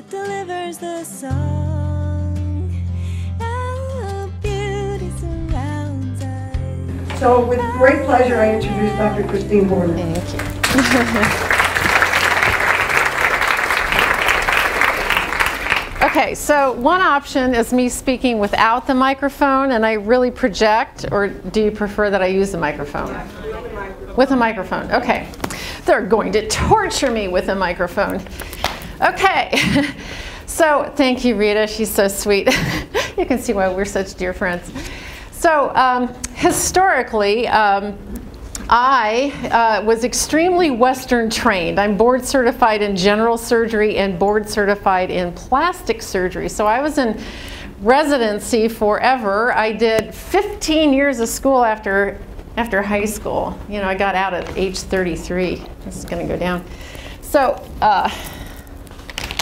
that delivers the song. Our beauty surrounds us. So with great pleasure, I introduce Dr. Christine Horner. Thank you. Okay, so one option is me speaking without the microphone, and I really project, or do you prefer that I use the microphone? With a microphone, okay. They're going to torture me with a microphone. Okay, so thank you, Rita, she's so sweet. You can see why we're such dear friends. So historically, I was extremely Western trained. I'm board certified in general surgery and board certified in plastic surgery. So I was in residency forever. I did 15 years of school after high school. You know, I got out at age 33. This is going to go down. So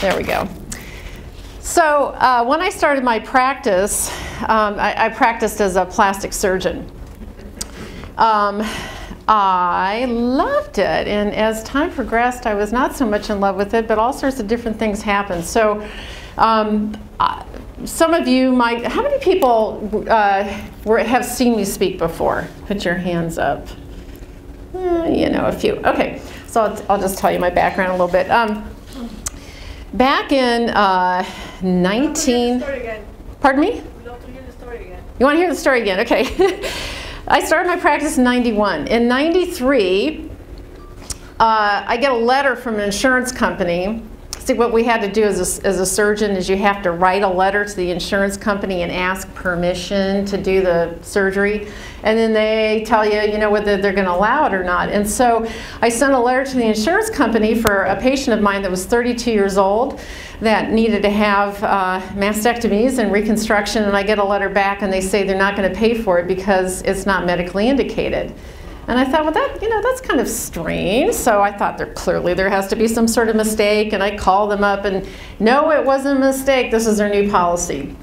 there we go. So when I started my practice, I practiced as a plastic surgeon. I loved it, and as time progressed, I was not so much in love with it, but all sorts of different things happened. So some of you might, how many people have seen me speak before? Put your hands up. You know, a few. Okay, so I'll just tell you my background a little bit. Back in 19... Pardon me? We'd love to hear the story again. You want to hear the story again? Okay. I started my practice in 91. In 93, I get a letter from an insurance company. See, what we had to do as a surgeon is you have to write a letter to the insurance company and ask permission to do the surgery. And then they tell you, you know, whether they're going to allow it or not. And so I sent a letter to the insurance company for a patient of mine that was 32 years old that needed to have mastectomies and reconstruction. And I get a letter back and they say they're not going to pay for it because it's not medically indicated. And I thought, well, that's kind of strange. So I thought clearly there has to be some sort of mistake. And I called them up and no, it wasn't a mistake. This is their new policy.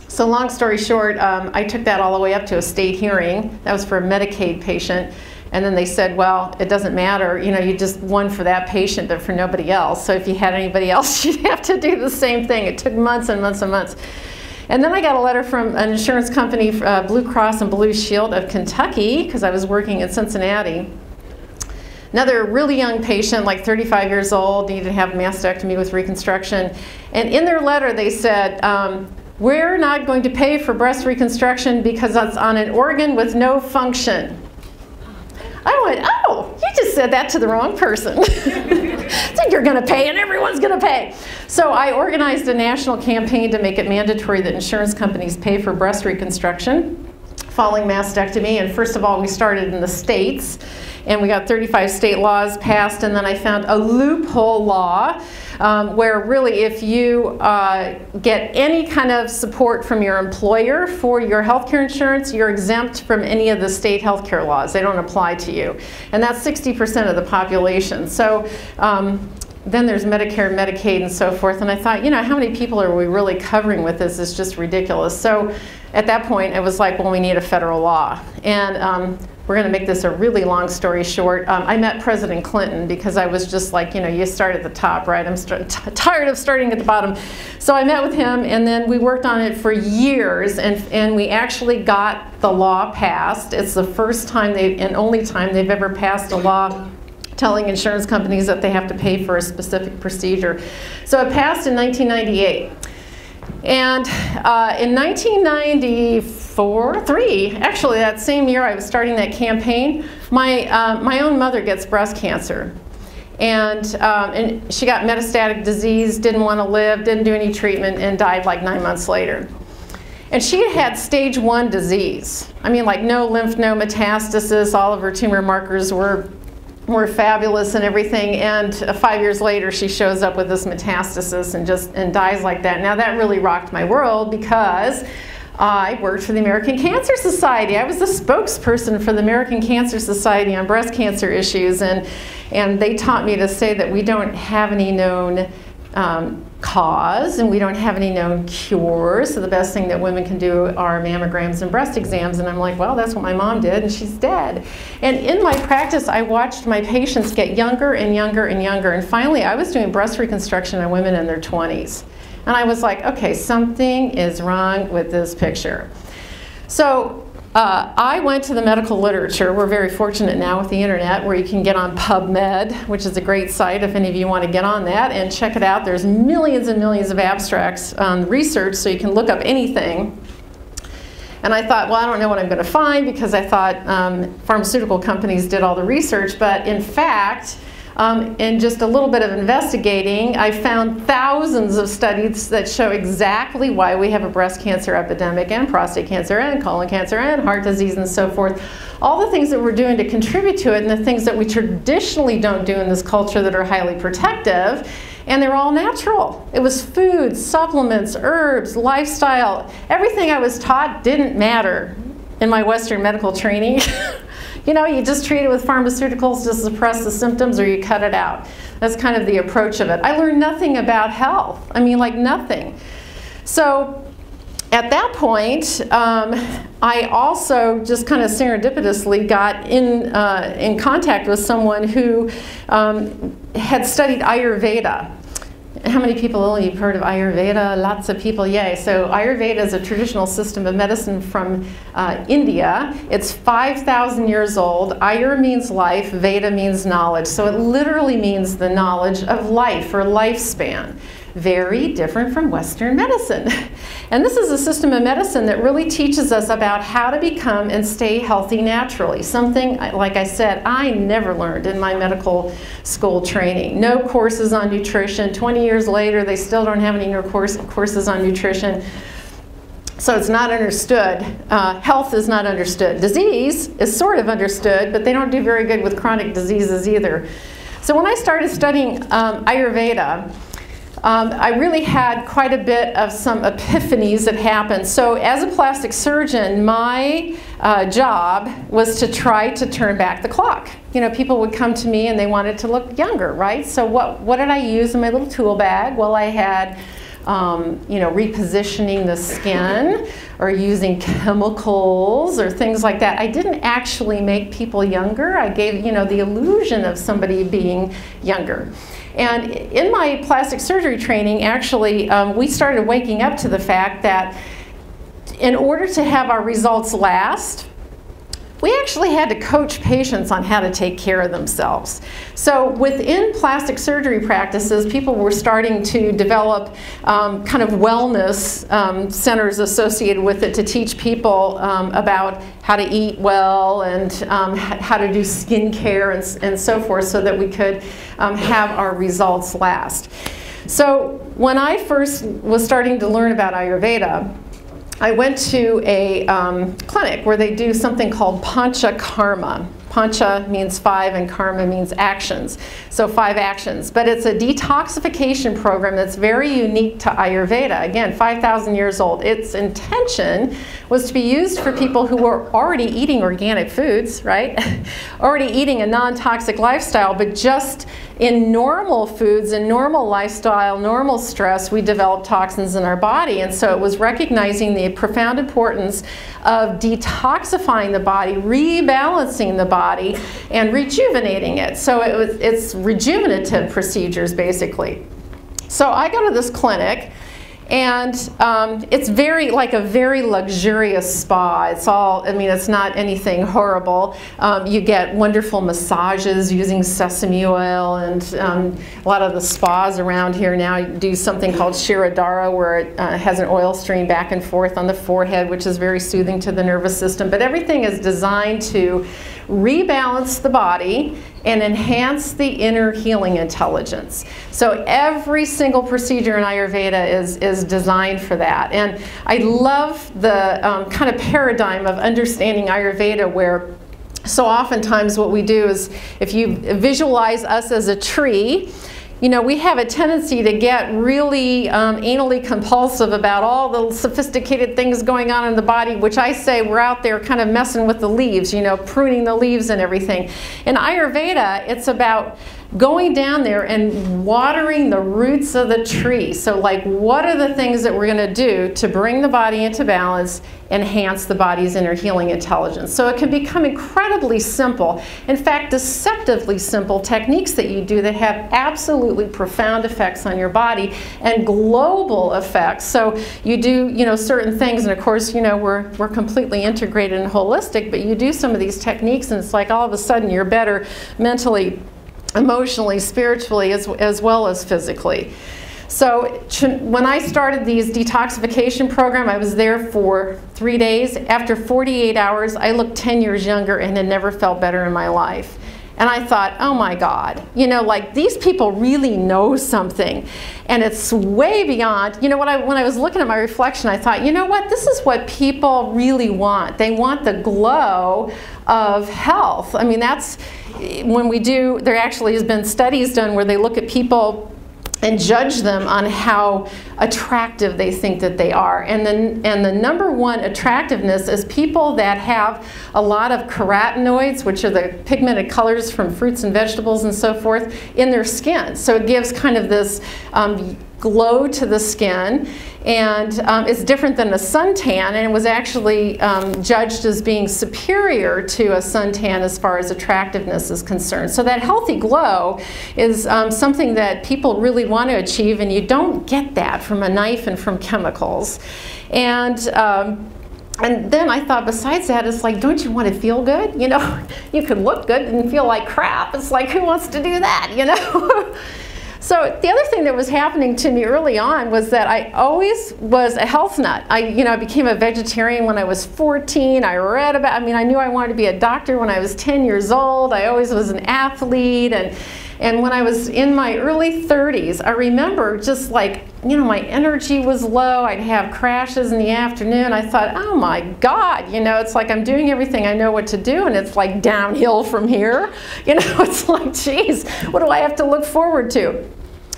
So long story short, I took that all the way up to a state hearing. That was for a Medicaid patient. And then they said, well, it doesn't matter. You know, you just won for that patient, but for nobody else. So if you had anybody else, you'd have to do the same thing. It took months and months and months. And then I got a letter from an insurance company, Blue Cross and Blue Shield of Kentucky, because I was working in Cincinnati. Another really young patient, like 35 years old, needed to have a mastectomy with reconstruction. And in their letter they said, we're not going to pay for breast reconstruction because it's on an organ with no function. I went, oh, you just said that to the wrong person. So you're going to pay and everyone's going to pay. So I organized a national campaign to make it mandatory that insurance companies pay for breast reconstruction following mastectomy. And first of all, we started in the states. And we got 35 state laws passed. And then I found a loophole law where really if you get any kind of support from your employer for your health care insurance, you're exempt from any of the state health care laws. They don't apply to you. And that's 60% of the population. So then there's Medicare, Medicaid, and so forth. And I thought, you know, how many people are we really covering with this? It's just ridiculous. So at that point, it was like, well, we need a federal law. And we're going to make this a really long story short. I met President Clinton because I was just like, you know, you start at the top, right? I'm tired of starting at the bottom. So I met with him, and then we worked on it for years, and we actually got the law passed. It's the first time and only time they've ever passed a law telling insurance companies that they have to pay for a specific procedure. So it passed in 1998. And in 1993, actually that same year I was starting that campaign, my own mother gets breast cancer. And she got metastatic disease, didn't want to live, didn't do any treatment, and died like 9 months later. And she had stage 1 disease. I mean, like no lymph node metastasis, all of her tumor markers were fabulous and everything, and 5 years later she shows up with this metastasis and dies like that. Now that really rocked my world because I worked for the American Cancer Society. I was the spokesperson for the American Cancer Society on breast cancer issues, and they taught me to say that we don't have any known cause, and we don't have any known cures. So the best thing that women can do are mammograms and breast exams. And I'm like, well, that's what my mom did, and she's dead. And in my practice, I watched my patients get younger and younger and younger. And finally, I was doing breast reconstruction on women in their 20s. And I was like, okay, something is wrong with this picture. So I went to the medical literature. We're very fortunate now with the internet where you can get on PubMed, which is a great site if any of you want to get on that and check it out. There's millions and millions of abstracts on research, so you can look up anything. And I thought, well, I don't know what I'm going to find, because I thought pharmaceutical companies did all the research. But in fact, in just a little bit of investigating, I found thousands of studies that show exactly why we have a breast cancer epidemic, and prostate cancer, and colon cancer, and heart disease, and so forth. All the things that we're doing to contribute to it, and the things that we traditionally don't do in this culture that are highly protective, and they're all natural. It was food, supplements, herbs, lifestyle. Everything I was taught didn't matter in my Western medical training. You know, you just treat it with pharmaceuticals to suppress the symptoms, or you cut it out. That's kind of the approach of it. I learned nothing about health. I mean, like nothing. So at that point, I also just kind of serendipitously got in contact with someone who had studied Ayurveda. How many people have heard of Ayurveda? Lots of people, yay. So Ayurveda is a traditional system of medicine from India. It's 5,000 years old. Ayur means life, Veda means knowledge. So it literally means the knowledge of life or lifespan. Very different from Western medicine. And this is a system of medicine that really teaches us about how to become and stay healthy naturally. Something, like I said, I never learned in my medical school training. No courses on nutrition. 20 years later, they still don't have any courses on nutrition. So it's not understood. Health is not understood. Disease is sort of understood, but they don't do very good with chronic diseases either. So when I started studying Ayurveda, I really had quite a bit of some epiphanies that happened. So as a plastic surgeon, my job was to try to turn back the clock. You know, people would come to me and they wanted to look younger, right? So what did I use in my little tool bag? Well, I had you know, repositioning the skin or using chemicals or things like that. I didn't actually make people younger. I gave, you know, the illusion of somebody being younger. And in my plastic surgery training, actually, we started waking up to the fact that in order to have our results last, we actually had to coach patients on how to take care of themselves. So within plastic surgery practices, people were starting to develop kind of wellness centers associated with it to teach people about how to eat well and how to do skincare and so forth, so that we could have our results last. So when I first was starting to learn about Ayurveda, I went to a clinic where they do something called Panchakarma. Pancha means 5 and karma means actions. So 5 actions. But it's a detoxification program that's very unique to Ayurveda. Again, 5,000 years old. Its intention was to be used for people who were already eating organic foods, right? Already eating a non-toxic lifestyle, but just in normal foods and normal lifestyle, normal stress, we develop toxins in our body. And so it was recognizing the profound importance of detoxifying the body, rebalancing the body, and rejuvenating it. So it's rejuvenative procedures, basically. So I go to this clinic, and it's like a very luxurious spa. It's all, I mean, it's not anything horrible. You get wonderful massages using sesame oil, and a lot of the spas around here now do something called Shirodara, where it has an oil stream back and forth on the forehead, which is very soothing to the nervous system. But everything is designed to rebalance the body and enhance the inner healing intelligence. So every single procedure in Ayurveda is designed for that. And I love the kind of paradigm of understanding Ayurveda, where so oftentimes what we do is, if you visualize us as a tree, you know, we have a tendency to get really anally compulsive about all the sophisticated things going on in the body, which I say we're out there kind of messing with the leaves, you know, pruning the leaves and everything. In Ayurveda, it's about going down there and watering the roots of the tree. So like, what are the things that we're going to do to bring the body into balance, enhance the body's inner healing intelligence? So it can become incredibly simple, in fact, deceptively simple techniques that you do that have absolutely profound effects on your body and global effects. So you do, certain things, and of course, we're completely integrated and holistic, but you do some of these techniques and it's like all of a sudden you're better mentally, emotionally, spiritually, as well as physically. So when I started these detoxification program, I was there for 3 days. After 48 hours, I looked 10 years younger and had never felt better in my life. And I thought, oh my God, like these people really know something. And it's way beyond, when I was looking at my reflection, I thought, you know what, this is what people really want. They want the glow of health. I mean, that's when we do, there actually has been studies done where they look at people and judge them on how attractive they think that they are. And the number one attractiveness is people that have a lot of carotenoids, which are the pigmented colors from fruits and vegetables and so forth, in their skin. So it gives kind of this glow to the skin, and it's different than a suntan, and it was actually judged as being superior to a suntan as far as attractiveness is concerned. So that healthy glow is something that people really want to achieve, and you don't get that from a knife and from chemicals. And then I thought, besides that, it's like, don't you want to feel good? You could look good and feel like crap. It's like, who wants to do that, So the other thing that was happening to me early on was that I always was a health nut. I became a vegetarian when I was 14. I read about, I knew I wanted to be a doctor when I was 10 years old. I always was an athlete. And when I was in my early 30s, I remember just like, my energy was low. I'd have crashes in the afternoon. I thought, oh my God, it's like I'm doing everything I know what to do, and it's like downhill from here. It's like, geez, what do I have to look forward to?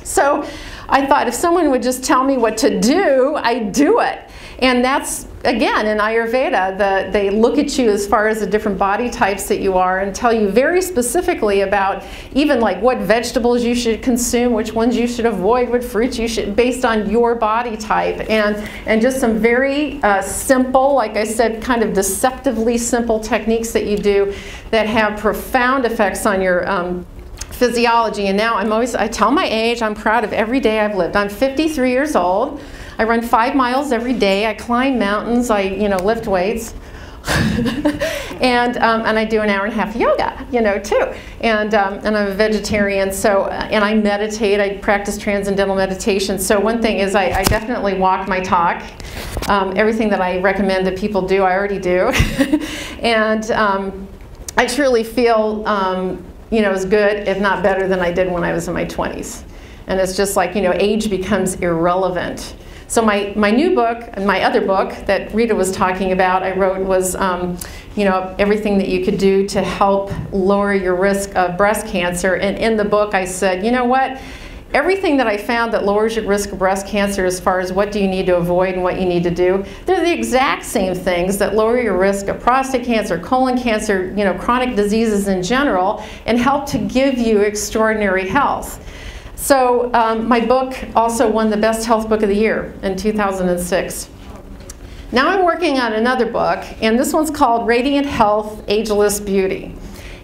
So I thought if someone would just tell me what to do, I'd do it. And that's, again, in Ayurveda, they look at you as far as the different body types that you are and tell you very specifically about even like what vegetables you should consume, which ones you should avoid, what fruits you should, based on your body type. And just some very simple, like I said, kind of deceptively simple techniques that you do that have profound effects on your physiology. And now I tell my age, I'm proud of every day I've lived. I'm 53 years old. I run 5 miles every day. I climb mountains. I lift weights. and I do an hour and a half of yoga, too. And I'm a vegetarian, so, and I meditate. I practice transcendental meditation. So one thing is I definitely walk my talk. Everything that I recommend that people do, I already do. And I truly feel as good, if not better, than I did when I was in my 20s. And it's just like, age becomes irrelevant. So my new book, and my other book that Rita was talking about, I wrote was, everything that you could do to help lower your risk of breast cancer. And in the book I said, you know what? Everything that I found that lowers your risk of breast cancer as far as what do you need to avoid and what you need to do, they're the exact same things that lower your risk of prostate cancer, colon cancer, chronic diseases in general, and help to give you extraordinary health. So my book also won the Best Health Book of the Year in 2006. Now I'm working on another book, and this one's called Radiant Health, Ageless Beauty.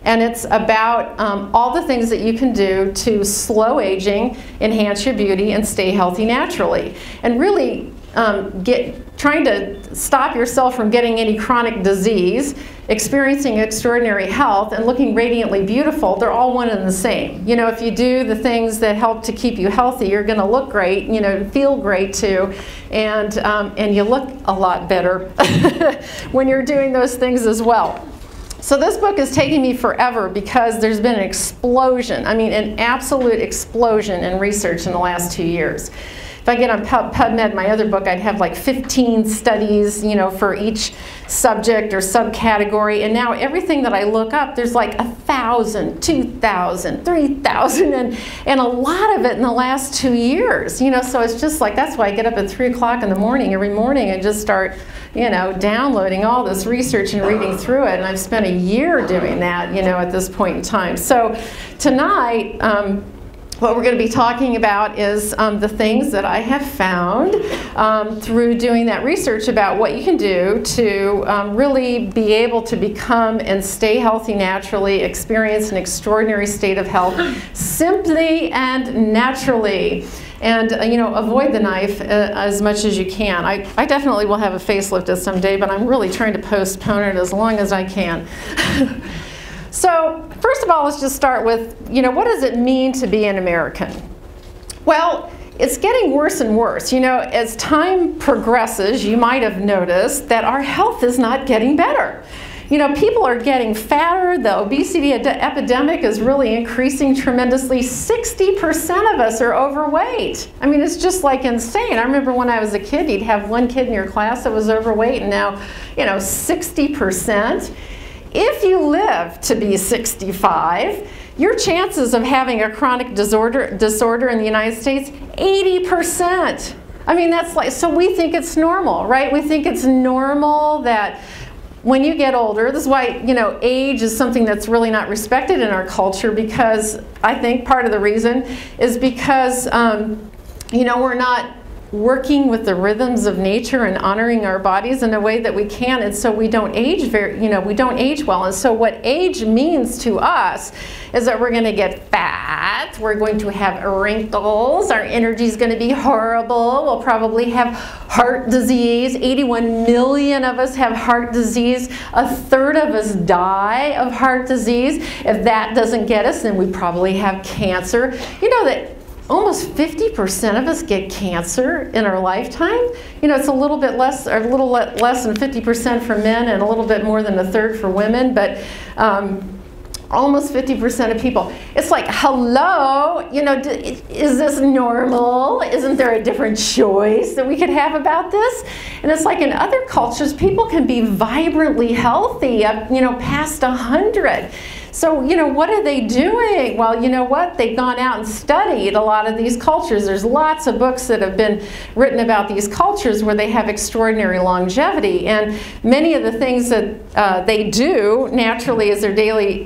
And it's about all the things that you can do to slow aging, enhance your beauty, and stay healthy naturally. And really trying to stop yourself from getting any chronic disease, experiencing extraordinary health, and looking radiantly beautiful. They're all one and the same. If you do the things that help to keep you healthy, you're going to look great, feel great too, and you look a lot better when you're doing those things as well. So this book is taking me forever because there's been an explosion, an absolute explosion in research in the last 2 years. if I get on PubMed, my other book, I'd have like 15 studies, you know, for each subject or subcategory. And now everything that I look up, there's like 1,000, 2,000, 3,000, and a lot of it in the last 2 years. You know, so it's just like, that's why I get up at 3 o'clock in the morning every morning and just start, you know, downloading all this research and reading through it. And I've spent a year doing that, you know, at this point in time. So tonight, what we're going to be talking about is the things that I have found through doing that research about what you can do to really be able to become and stay healthy naturally, experience an extraordinary state of health simply and naturally. And you know, avoid the knife as much as you can. I definitely will have a facelift someday, but I'm really trying to postpone it as long as I can. So first of all, let's just start with, you know, what does it mean to be an American? Well, it's getting worse and worse. You know, as time progresses, you might have noticed that our health is not getting better. You know, people are getting fatter. The obesity epidemic is really increasing tremendously. 60% of us are overweight. I mean, it's just like insane. I remember when I was a kid, you'd have one kid in your class that was overweight, and now, you know, 60%. If you live to be 65, your chances of having a chronic disorder in the United States, 80%. I mean, that's like, so we think it's normal, right? We think it's normal that when you get older, this is why, you know, age is something that's really not respected in our culture, because I think part of the reason is because, you know, we're not working with the rhythms of nature and honoring our bodies in a way that we can, and so we don't age we don't age well. And so what age means to us is that we're going to get fat, we're going to have wrinkles, our energy is going to be horrible, we'll probably have heart disease. 81 million of us have heart disease. A third of us die of heart disease. If that doesn't get us, then we probably have cancer. You know that almost 50% of us get cancer in our lifetime. You know, it's a little bit less, or a little less than 50% for men and a little bit more than a third for women, but almost 50% of people. It's like, hello, you know, is this normal? Isn't there a different choice that we could have about this? And it's like in other cultures, people can be vibrantly healthy, you know, past 100. So, you know, what are they doing? Well, you know what? They've gone out and studied a lot of these cultures. There's lots of books that have been written about these cultures where they have extraordinary longevity. And many of the things that they do naturally as their daily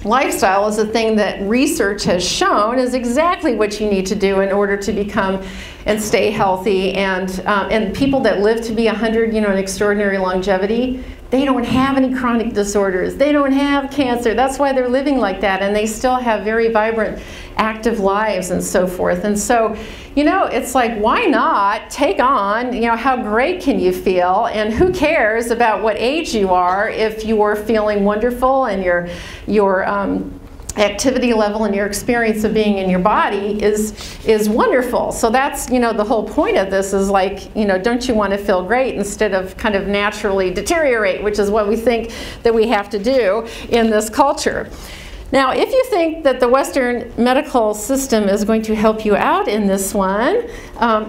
lifestyle is the thing that research has shown is exactly what you need to do in order to become and stay healthy. And people that live to be 100, you know, an extraordinary longevity, they don't have any chronic disorders. They don't have cancer. That's why they're living like that, and they still have very vibrant, active lives and so forth. And so, you know, it's like, why not take on, you know, how great can you feel, and who cares about what age you are if you are feeling wonderful and your activity level and your experience of being in your body is wonderful. So that's, you know, the whole point of this is like, you know, don't you want to feel great instead of kind of naturally deteriorate, which is what we think that we have to do in this culture. Now, if you think that the Western medical system is going to help you out in this one,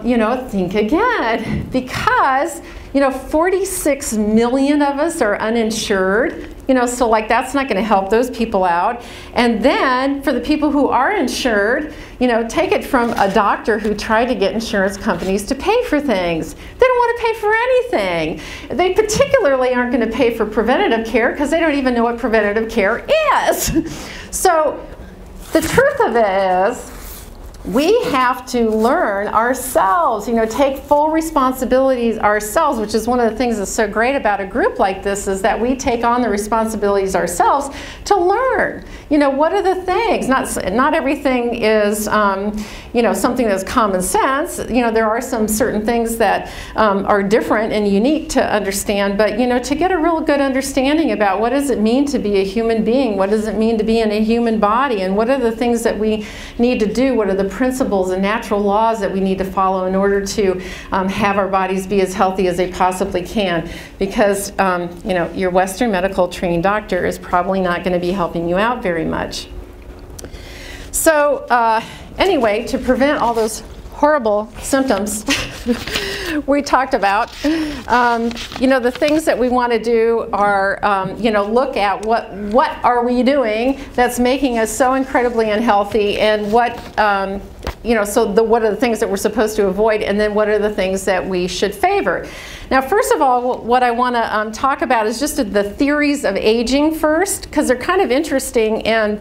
you know, think again, because, you know, 46 million of us are uninsured. You know, so like that's not going to help those people out. And then for the people who are insured, you know, take it from a doctor who tried to get insurance companies to pay for things. They don't want to pay for anything. They particularly aren't going to pay for preventative care because they don't even know what preventative care is. So the truth of it is, we have to learn ourselves, you know, take full responsibilities ourselves, which is one of the things that's so great about a group like this, is that we take on the responsibilities ourselves to learn. You know, what are the things? Not everything is, you know, something that's common sense. You know, there are some certain things that are different and unique to understand, but, you know, to get a real good understanding about what does it mean to be a human being, what does it mean to be in a human body, and what are the things that we need to do, what are the principles and natural laws that we need to follow in order to have our bodies be as healthy as they possibly can. Because you know, your Western medical trained doctor is probably not going to be helping you out very much. So anyway, to prevent all those horrible symptoms we talked about, you know, the things that we want to do are, you know, look at what are we doing that's making us so incredibly unhealthy, and what, you know, so what are the things that we're supposed to avoid, and then what are the things that we should favor. Now, first of all, what I want to talk about is just the theories of aging first, because they're kind of interesting. And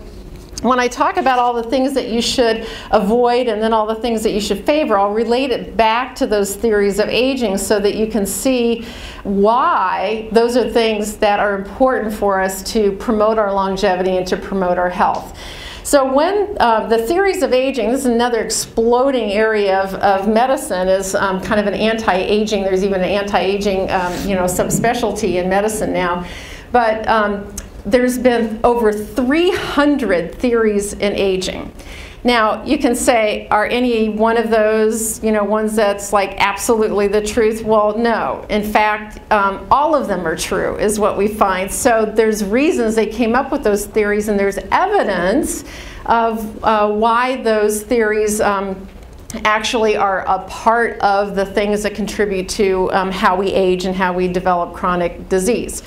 when I talk about all the things that you should avoid and then all the things that you should favor, I'll relate it back to those theories of aging so that you can see why those are things that are important for us to promote our longevity and to promote our health. So when the theories of aging, this is another exploding area of medicine, is kind of an anti-aging. There's even an anti-aging you know, subspecialty in medicine now. But there's been over 300 theories in aging. Now, you can say, are any one of those, you know, ones that's like absolutely the truth? Well, no. In fact, all of them are true, is what we find. So there's reasons they came up with those theories, and there's evidence of why those theories actually are a part of the things that contribute to how we age and how we develop chronic disease.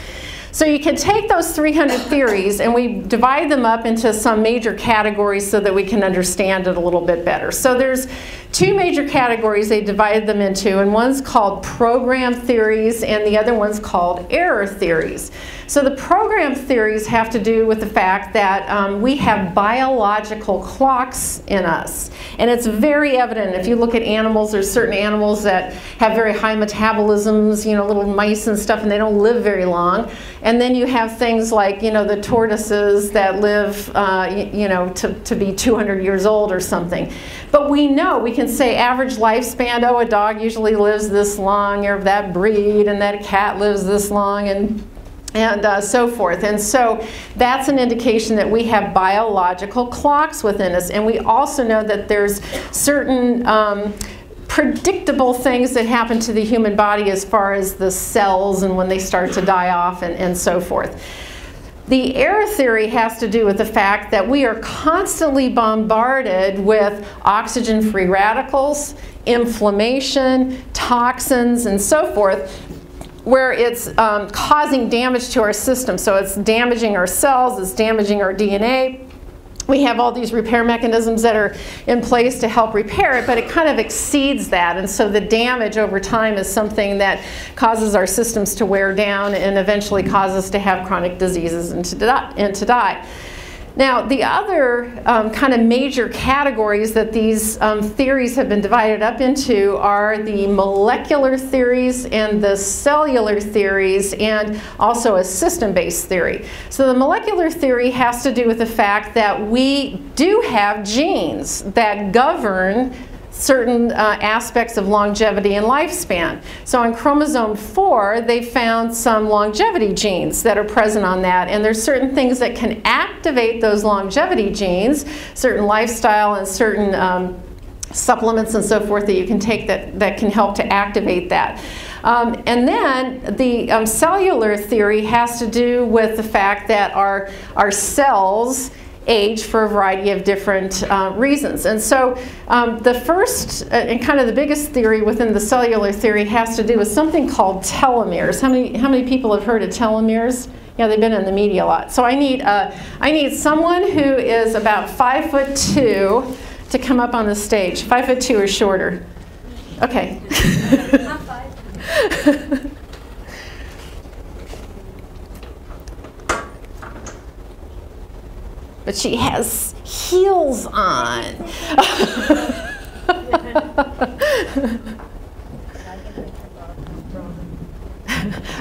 So you can take those 300 theories and we divide them up into some major categories so that we can understand it a little bit better. So there's two major categories they divided them into, and one's called program theories and the other one's called error theories. So the program theories have to do with the fact that we have biological clocks in us. And it's very evident if you look at animals. There's certain animals that have very high metabolisms, you know, little mice and stuff, and they don't live very long. And then you have things like, you know, the tortoises that live, you know, to be 200 years old or something. But we know, we can say average lifespan, oh, a dog usually lives this long, or that breed, and that cat lives this long, and so forth. And so that's an indication that we have biological clocks within us. And we also know that there's certain predictable things that happen to the human body as far as the cells and when they start to die off and so forth. The error theory has to do with the fact that we are constantly bombarded with oxygen-free radicals, inflammation, toxins, and so forth, where it's causing damage to our system. So it's damaging our cells, it's damaging our DNA. We have all these repair mechanisms that are in place to help repair it, but it kind of exceeds that. And so the damage over time is something that causes our systems to wear down and eventually causes us to have chronic diseases and to die. Now, the other kind of major categories that these theories have been divided up into are the molecular theories and the cellular theories, and also a system-based theory. So the molecular theory has to do with the fact that we do have genes that govern certain aspects of longevity and lifespan. So on chromosome 4, they found some longevity genes that are present on that, and there's certain things that can activate those longevity genes, certain lifestyle and certain supplements and so forth that you can take that can help to activate that. And then the cellular theory has to do with the fact that our cells age for a variety of different reasons. And so the first and kind of the biggest theory within the cellular theory has to do with something called telomeres. How many people have heard of telomeres? Yeah, they've been in the media a lot. So I need someone who is about 5'2" to come up on the stage. 5'2" or shorter. Okay. I'm 5. But she has heels on.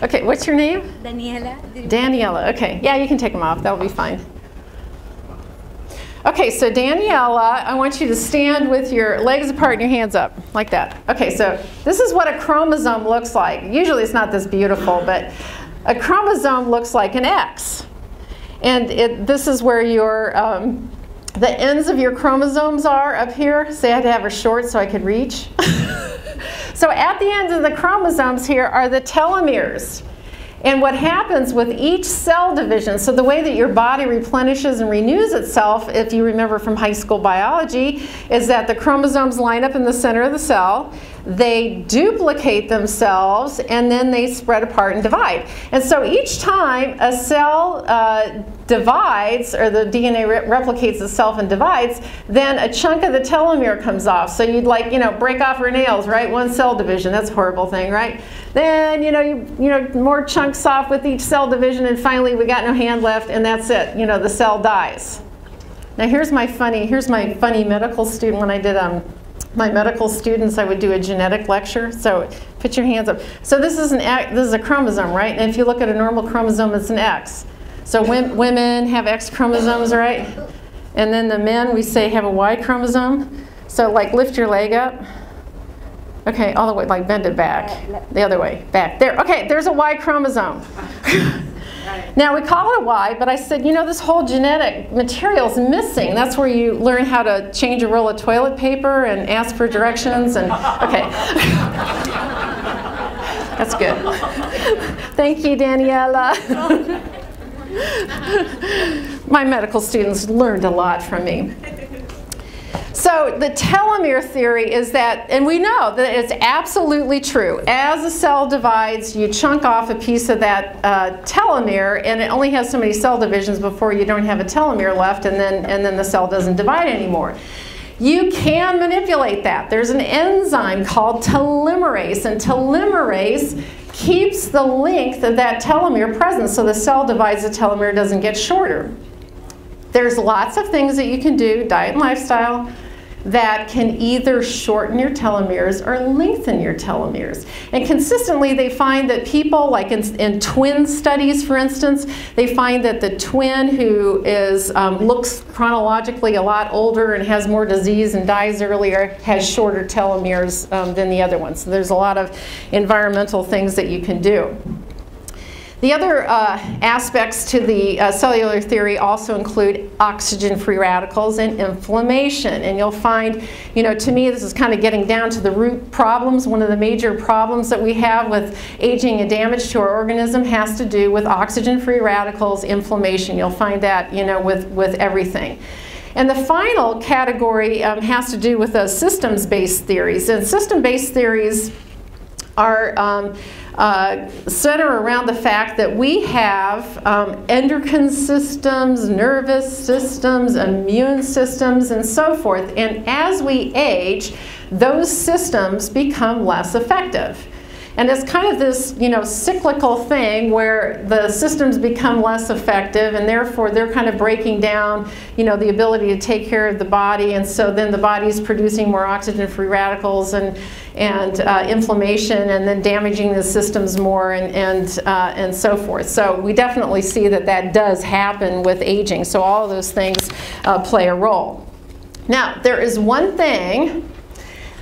Okay, what's your name? Daniela. Daniela, okay. Yeah, you can take them off. That'll be fine. Okay, so Daniela, I want you to stand with your legs apart and your hands up, like that. Okay, so this is what a chromosome looks like. Usually it's not this beautiful, but a chromosome looks like an X. And this is where your, the ends of your chromosomes are up here. So I had to have her short so I could reach. So at the end of the chromosomes here are the telomeres. And what happens with each cell division, so the way that your body replenishes and renews itself, if you remember from high school biology, is that the chromosomes line up in the center of the cell, they duplicate themselves, and then they spread apart and divide. And so each time a cell divides, or the DNA replicates itself and divides, then a chunk of the telomere comes off. So you'd like, break off her nails, right? One cell division, that's a horrible thing, right? Then, more chunks off with each cell division, and finally we got no hand left, and that's it. The cell dies. Now here's my funny medical student. When I did my medical students, I would do a genetic lecture. So put your hands up. So this is a chromosome, right? And if you look at a normal chromosome, it's an X. So women have X chromosomes, right? And then the men, we say, have a Y chromosome. So like lift your leg up. Okay, all the way, like bend it back. The other way, back. There, okay, there's a Y chromosome. Now we call it a Y, but I said, this whole genetic material is missing. That's where you learn how to change a roll of toilet paper and ask for directions. And okay, that's good. Thank you, Daniela. My medical students learned a lot from me. So the telomere theory is that, and we know that it's absolutely true. As a cell divides, you chunk off a piece of that telomere, and it only has so many cell divisions before you don't have a telomere left, and then the cell doesn't divide anymore. You can manipulate that. There's an enzyme called telomerase, and telomerase keeps the length of that telomere present, so the cell divides, the telomere doesn't get shorter. There's lots of things that you can do, diet and lifestyle, that can either shorten your telomeres or lengthen your telomeres. And consistently they find that people, like in twin studies for instance, they find that the twin who looks chronologically a lot older and has more disease and dies earlier has shorter telomeres than the other one. So there's a lot of environmental things that you can do. The other aspects to the cellular theory also include oxygen-free radicals and inflammation. And you'll find, to me this is kind of getting down to the root problems. One of the major problems that we have with aging and damage to our organism has to do with oxygen-free radicals, inflammation. You'll find that, with everything. And the final category has to do with systems-based theories. And system-based theories are center around the fact that we have endocrine systems, nervous systems, immune systems, and so forth. And as we age, those systems become less effective. And it's kind of this, cyclical thing where the systems become less effective, and therefore they're kind of breaking down, the ability to take care of the body, and so then the body's producing more oxygen-free radicals and inflammation, and then damaging the systems more, and so forth. So we definitely see that does happen with aging. So all of those things play a role. Now, there is one thing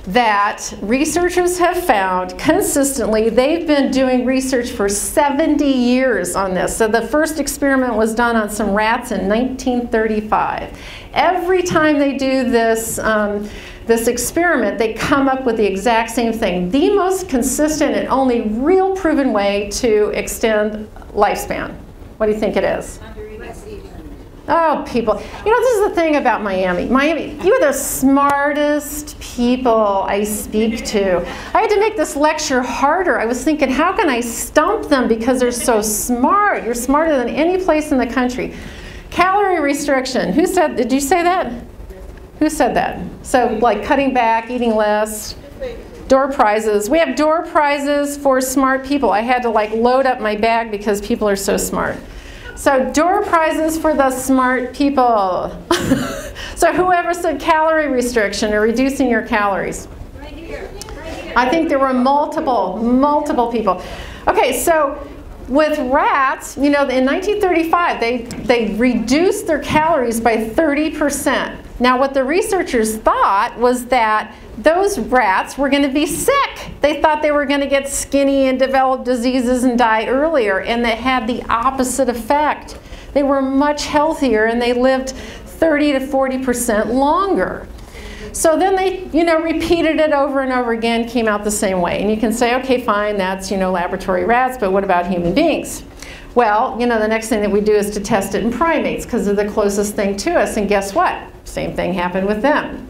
that researchers have found consistently. They've been doing research for 70 years on this. So the first experiment was done on some rats in 1935. Every time they do this, this experiment, they come up with the exact same thing. The most consistent and only real proven way to extend lifespan. What do you think it is? Oh, people. This is the thing about Miami. You are the smartest people I speak to. I had to make this lecture harder. I was thinking, how can I stump them because they're so smart? You're smarter than any place in the country. Calorie restriction. Did you say that? Who said that? So, like cutting back, eating less. Door prizes. We have door prizes for smart people. I had to load up my bag because people are so smart. So door prizes for the smart people. So whoever said calorie restriction or reducing your calories? Right here. I think there were multiple people. Okay, so with rats, in 1935, they reduced their calories by 30%. Now what the researchers thought was that those rats were going to be sick. They thought they were going to get skinny and develop diseases and die earlier, and that had the opposite effect. They were much healthier and they lived 30 to 40% longer. So then they, repeated it over and over again, came out the same way. And you can say, okay, fine, that's, laboratory rats, but what about human beings? Well, the next thing that we do is to test it in primates because they're the closest thing to us, and guess what? Same thing happened with them.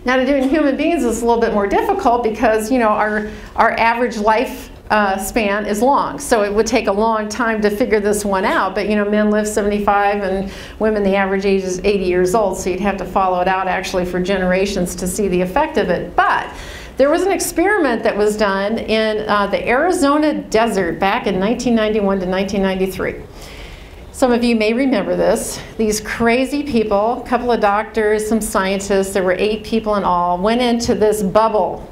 Now to do it in human beings is a little bit more difficult because, our average life span is long, so it would take a long time to figure this one out, but men live 75 and women, the average age is 80 years old, so you'd have to follow it out actually for generations to see the effect of it. But there was an experiment that was done in the Arizona desert back in 1991 to 1993. Some of you may remember this. These crazy people, a couple of doctors, some scientists, there were 8 people in all, went into this bubble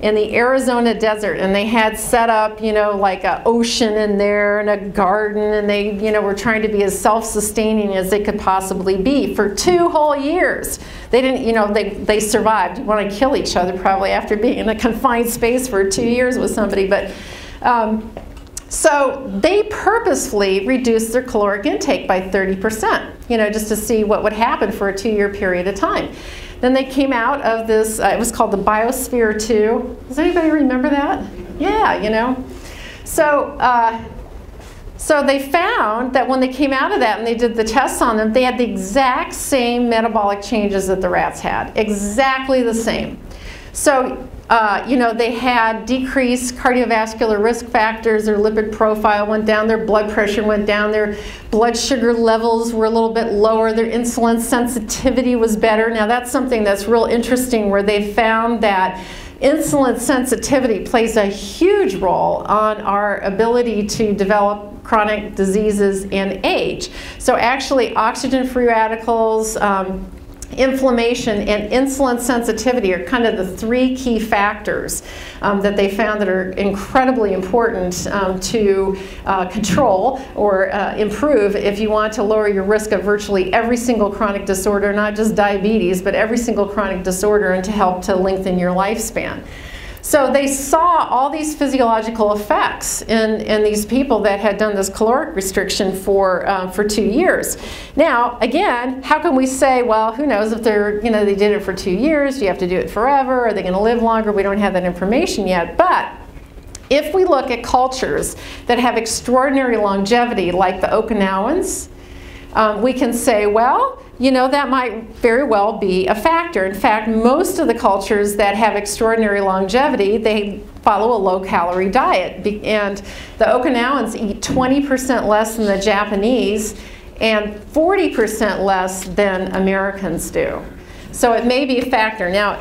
in the Arizona desert, and they had set up, like an ocean in there and a garden, and they, were trying to be as self-sustaining as they could possibly be for 2 whole years. They didn't, they survived. You want to kill each other probably after being in a confined space for 2 years with somebody, but so they purposefully reduced their caloric intake by 30%, just to see what would happen for a 2-year period of time. Then they came out of this, it was called the Biosphere 2. Does anybody remember that? Yeah, So, so they found that when they came out of that and they did the tests on them, they had the exact same metabolic changes that the rats had. Exactly the same. So, they had decreased cardiovascular risk factors, their lipid profile went down, their blood pressure went down, their blood sugar levels were a little bit lower, their insulin sensitivity was better. Now that's something that's real interesting, where they found that insulin sensitivity plays a huge role on our ability to develop chronic diseases and age. So actually oxygen-free radicals, inflammation, and insulin sensitivity are kind of the 3 key factors that they found that are incredibly important to control or improve if you want to lower your risk of virtually every single chronic disorder, not just diabetes, but every single chronic disorder, and to help to lengthen your lifespan. So they saw all these physiological effects in these people that had done this caloric restriction for 2 years. Now, again, how can we say, well, who knows if they're, they did it for 2 years, do you have to do it forever, are they going to live longer? We don't have that information yet. But if we look at cultures that have extraordinary longevity, like the Okinawans, we can say, well, that might very well be a factor. In fact, most of the cultures that have extraordinary longevity, they follow a low-calorie diet. And the Okinawans eat 20% less than the Japanese and 40% less than Americans do. So it may be a factor. Now,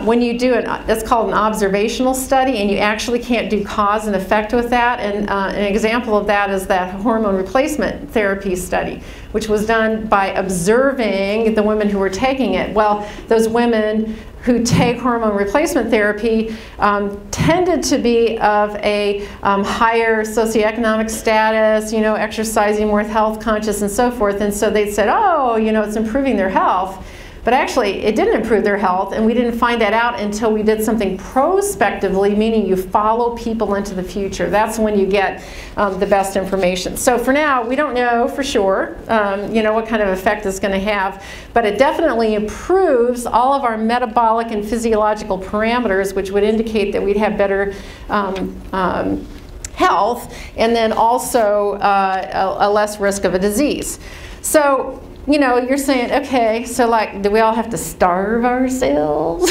when you do that's called an observational study, and you actually can't do cause and effect with that. And an example of that is that hormone replacement therapy study, which was done by observing the women who were taking it. Well, those women who take hormone replacement therapy tended to be of a higher socioeconomic status, exercising, more health conscious, and so forth. And so they said, oh, it's improving their health. But actually, it didn't improve their health, and we didn't find that out until we did something prospectively, meaning you follow people into the future. That's when you get the best information. So for now, we don't know for sure, what kind of effect it's going to have, but it definitely improves all of our metabolic and physiological parameters, which would indicate that we'd have better health, and then also a less risk of a disease. So, you're saying, okay, so do we all have to starve ourselves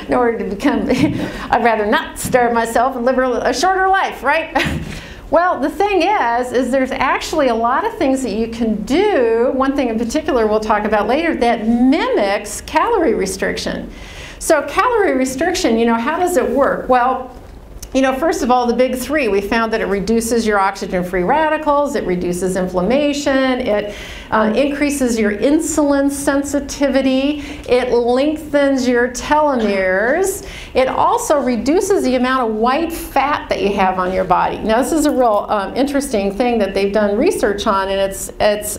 in order to become, I'd rather not starve myself and live a shorter life, right? Well, the thing is there's actually a lot of things that you can do, one thing in particular we'll talk about later, that mimics calorie restriction. So calorie restriction, how does it work? Well, first of all, the big 3, we found that it reduces your oxygen-free radicals, it reduces inflammation, it increases your insulin sensitivity, it lengthens your telomeres, it also reduces the amount of white fat that you have on your body. Now, this is a real interesting thing that they've done research on, and it's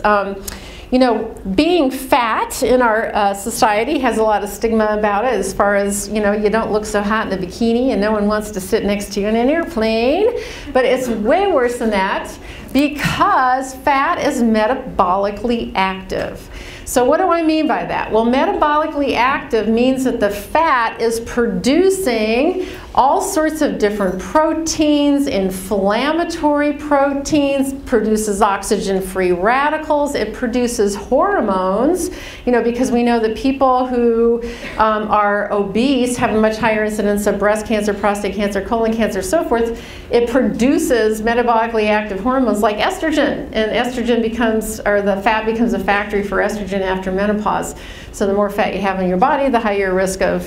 you know, being fat in our society has a lot of stigma about it, as far as, you know, you don't look so hot in a bikini and no one wants to sit next to you in an airplane. But it's way worse than that, because fat is metabolically active. So what do I mean by that? Well, metabolically active means that the fat is producing all sorts of different proteins, inflammatory proteins, produces oxygen-free radicals, it produces hormones, you know, because we know that people who are obese have a much higher incidence of breast cancer, prostate cancer, colon cancer, so forth. It produces metabolically active hormones like estrogen, and estrogen becomes, or the fat becomes a factory for estrogen after menopause. So the more fat you have in your body, the higher your risk of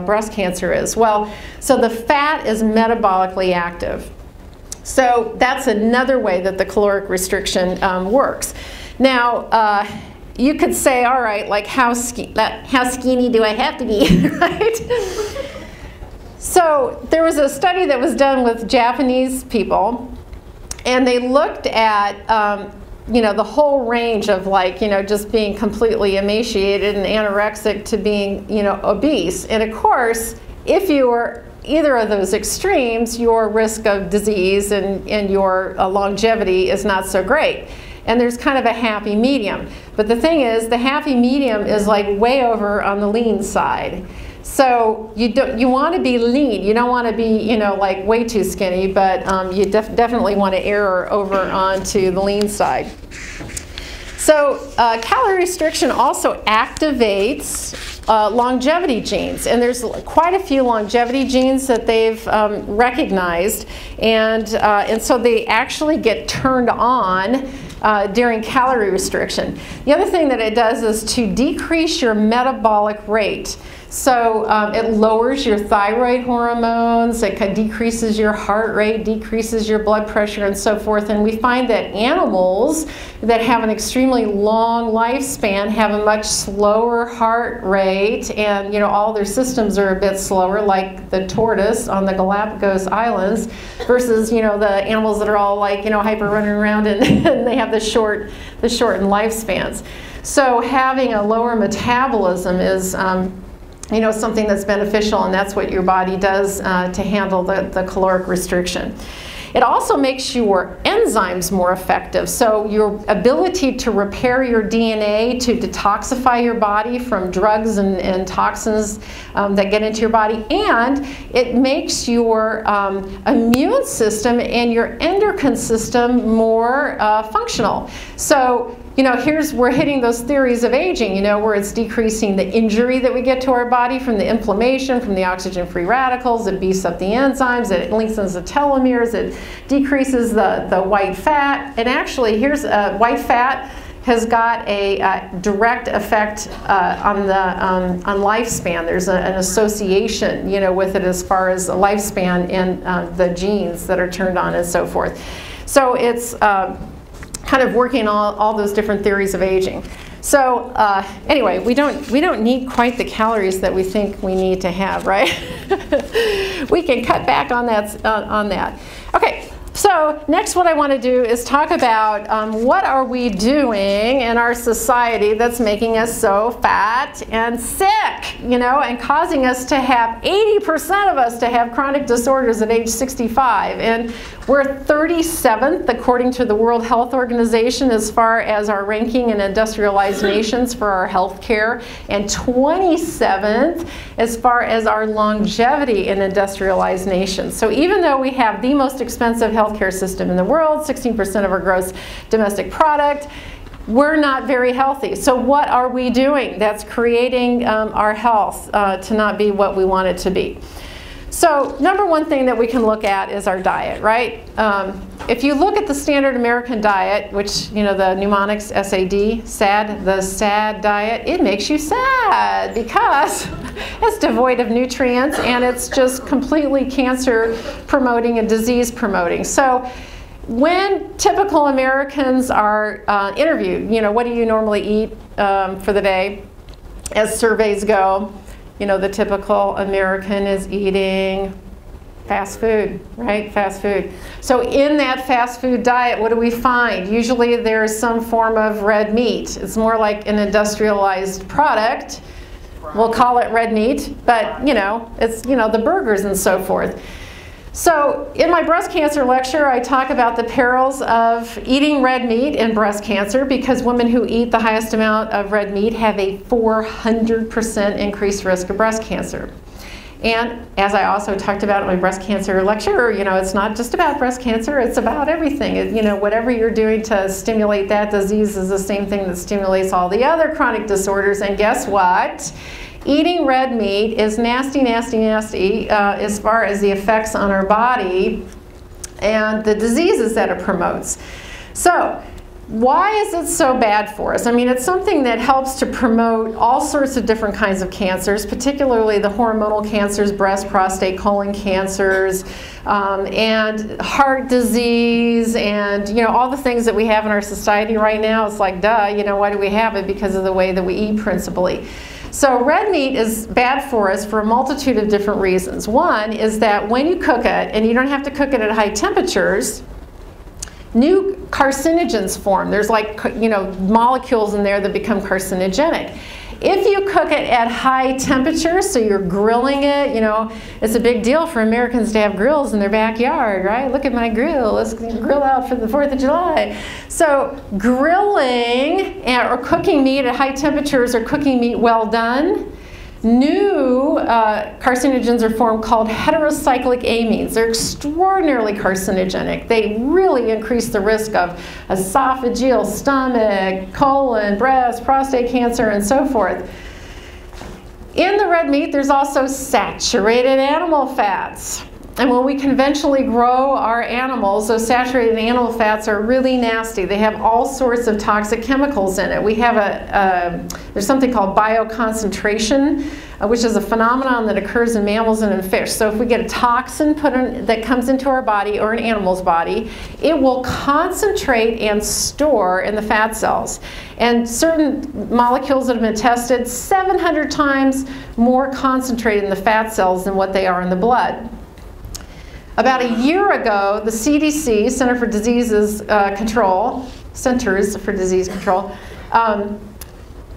breast cancer is. Well, so the fat is metabolically active. So that's another way that the caloric restriction works. Now, you could say, all right, like how skinny do I have to be, right? So there was a study that was done with Japanese people, and they looked at you know, the whole range of, like, you know, just being completely emaciated and anorexic to being, you know, obese. And of course, if you are either of those extremes, your risk of disease and your longevity is not so great. And there's kind of a happy medium. But the thing is, the happy medium is like way over on the lean side. So you want to be lean. You don't want to be, you know, like way too skinny, but you definitely want to err over onto the lean side. So calorie restriction also activates longevity genes, and there's quite a few longevity genes that they've recognized, and so they actually get turned on during calorie restriction. The other thing that it does is to decrease your metabolic rate. So it lowers your thyroid hormones, it decreases your heart rate, decreases your blood pressure, and so forth. And we find that animals that have an extremely long lifespan have a much slower heart rate, and, you know, all their systems are a bit slower, like the tortoise on the Galapagos Islands, versus, you know, the animals that are all, like, you know, hyper running around and, and they have the shortened lifespans. So having a lower metabolism is you know, something that's beneficial, and that's what your body does to handle the caloric restriction. It also makes your enzymes more effective. So your ability to repair your DNA, to detoxify your body from drugs and toxins that get into your body, and it makes your immune system and your endocrine system more functional. So, you know, we're hitting those theories of aging, you know, where it's decreasing the injury that we get to our body from the inflammation, from the oxygen-free radicals, it beefs up the enzymes, it lengthens the telomeres, it decreases the white fat. And actually, here's white fat has got a direct effect on lifespan. There's an association, you know, with it as far as the lifespan and the genes that are turned on and so forth. So it's kind of working all those different theories of aging. So anyway, we don't need quite the calories that we think we need to have, right? We can cut back on that. Okay. So next, what I want to do is talk about what are we doing in our society that's making us so fat and sick, you know, and causing us to have 80% of us to have chronic disorders at age 65. And we're 37th, according to the World Health Organization, as far as our ranking in industrialized nations for our health care, and 27th as far as our longevity in industrialized nations. So even though we have the most expensive healthcare system in the world, 16% of our gross domestic product, we're not very healthy. So what are we doing that's creating our health to not be what we want it to be? So number one thing that we can look at is our diet, right? If you look at the standard American diet, which, you know, the mnemonics SAD, the SAD diet, it makes you sad because it's devoid of nutrients and it's just completely cancer promoting and disease promoting. So when typical Americans are interviewed, you know, what do you normally eat for the day? As surveys go, you know, the typical American is eating Fast food, right? Fast food. So in that fast food diet, what do we find? Usually there's some form of red meat. It's more like an industrialized product. We'll call it red meat, but you know, it's, you know, the burgers and so forth. So in my breast cancer lecture, I talk about the perils of eating red meat in breast cancer, because women who eat the highest amount of red meat have a 400% increased risk of breast cancer. And as I also talked about in my breast cancer lecture, you know, it's not just about breast cancer, it's about everything. You know, whatever you're doing to stimulate that disease is the same thing that stimulates all the other chronic disorders. And guess what? Eating red meat is nasty, nasty, nasty as far as the effects on our body and the diseases that it promotes. So, why is it so bad for us? I mean, it's something that helps to promote all sorts of different kinds of cancers, particularly the hormonal cancers, breast, prostate, colon cancers, and heart disease, and you know, all the things that we have in our society right now. It's like, duh, you know, why do we have it? Because of the way that we eat principally. So red meat is bad for us for a multitude of different reasons. One is that when you cook it, and you don't have to cook it at high temperatures, new carcinogens form. There's like, you know, molecules in there that become carcinogenic. If you cook it at high temperatures, so you're grilling it, you know, it's a big deal for Americans to have grills in their backyard, right? Look at my grill, let's grill out for the 4th of July. So grilling or cooking meat at high temperatures or cooking meat well done, new carcinogens are formed called heterocyclic amines. They're extraordinarily carcinogenic. They really increase the risk of esophageal, stomach, colon, breast, prostate cancer, and so forth. In the red meat, there's also saturated animal fats. And when we conventionally grow our animals, those saturated animal fats are really nasty. They have all sorts of toxic chemicals in it. We have there's something called bioconcentration, which is a phenomenon that occurs in mammals and in fish. So if we get a toxin that comes into our body or an animal's body, it will concentrate and store in the fat cells. And certain molecules that have been tested, 700 times more concentrated in the fat cells than what they are in the blood. About a year ago, the CDC, Centers for Disease Control,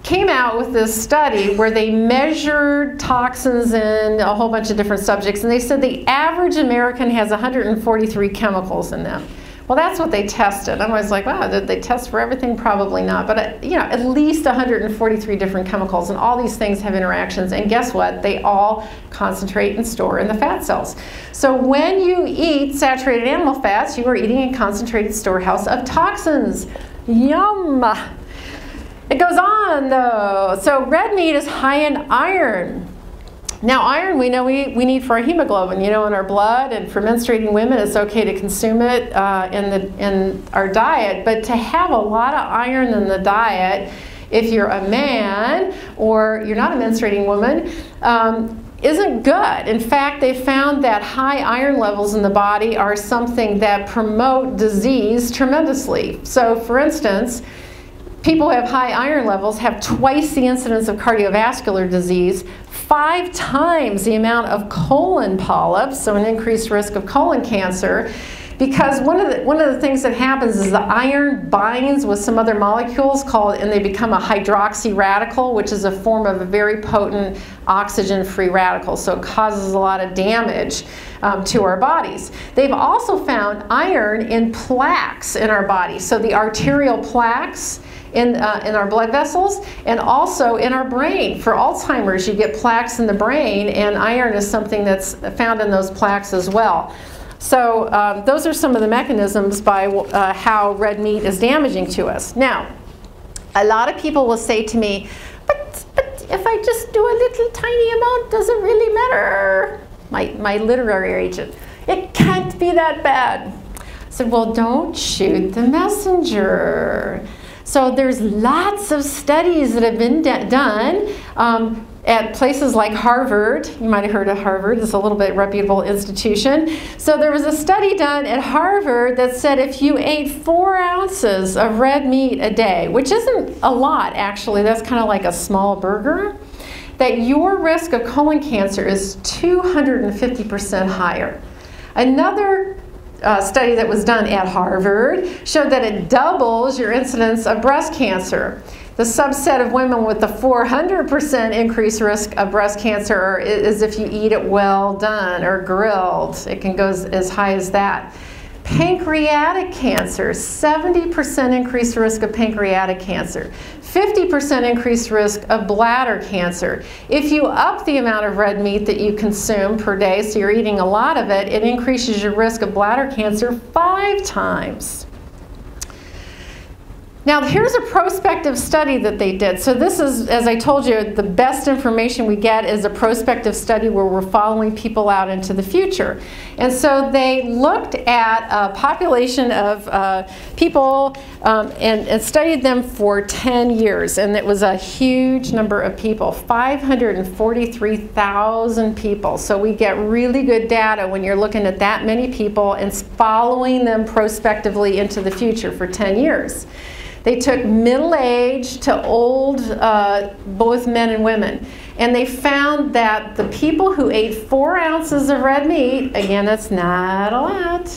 came out with this study where they measured toxins in a whole bunch of different subjects, and they said the average American has 143 chemicals in them. Well, that's what they tested. I was like, wow, did they test for everything? Probably not. But you know, at least 143 different chemicals, and all these things have interactions. And guess what? They all concentrate and store in the fat cells. So when you eat saturated animal fats, you are eating a concentrated storehouse of toxins. Yum! It goes on, though. So red meat is high in iron. Now, iron we know we need for our hemoglobin, you know, in our blood, and for menstruating women it's okay to consume it in our diet, but to have a lot of iron in the diet, if you're a man or you're not a menstruating woman, isn't good. In fact, they found that high iron levels in the body are something that promote disease tremendously. So, for instance, people who have high iron levels have twice the incidence of cardiovascular disease, 5 times the amount of colon polyps, so an increased risk of colon cancer, because one of the things that happens is the iron binds with some other molecules and they become a hydroxy radical, which is a form of a very potent oxygen-free radical, so it causes a lot of damage to our bodies. They've also found iron in plaques in our body, so the arterial plaques in our blood vessels, and also in our brain. For Alzheimer's, you get plaques in the brain, and iron is something that's found in those plaques as well. So those are some of the mechanisms by how red meat is damaging to us. Now, a lot of people will say to me, but if I just do a little tiny amount, does it really matter? My literary agent, it can't be that bad. I said, well, don't shoot the messenger. So there's lots of studies that have been done at places like Harvard. You might have heard of Harvard. It's a little bit reputable institution. So there was a study done at Harvard that said if you ate 4 ounces of red meat a day, which isn't a lot actually, that's kind of like a small burger, that your risk of colon cancer is 250% higher. Another study that was done at Harvard showed that it doubles your incidence of breast cancer. The subset of women with the 400% increased risk of breast cancer is if you eat it well done or grilled. It can go as high as that. Pancreatic cancer, 70% increased risk of pancreatic cancer. 50% increased risk of bladder cancer. If you up the amount of red meat that you consume per day, so you're eating a lot of it, it increases your risk of bladder cancer 5 times. Now here's a prospective study that they did. So this is, as I told you, the best information we get is a prospective study where we're following people out into the future. And so they looked at a population of people and studied them for 10 years. And it was a huge number of people, 543,000 people. So we get really good data when you're looking at that many people and following them prospectively into the future for 10 years. They took middle-aged to old, both men and women, and they found that the people who ate 4 ounces of red meat, again, that's not a lot,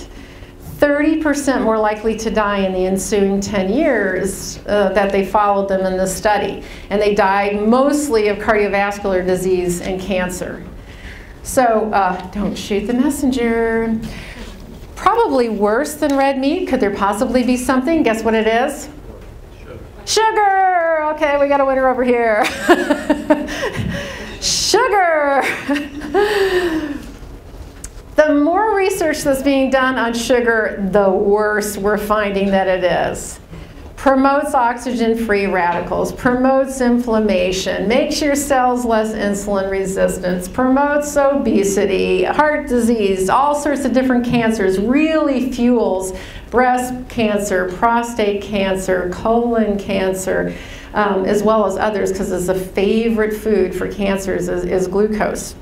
30% more likely to die in the ensuing 10 years that they followed them in this study. And they died mostly of cardiovascular disease and cancer. So don't shoot the messenger. Probably worse than red meat. Could there possibly be something? Guess what it is? Sugar! Okay, we got a winner over here. Sugar! The more research that's being done on sugar, the worse we're finding that it is. Promotes oxygen-free radicals, promotes inflammation, makes your cells less insulin resistant, promotes obesity, heart disease, all sorts of different cancers, really fuels breast cancer, prostate cancer, colon cancer, as well as others, because it's a favorite food for cancers is glucose.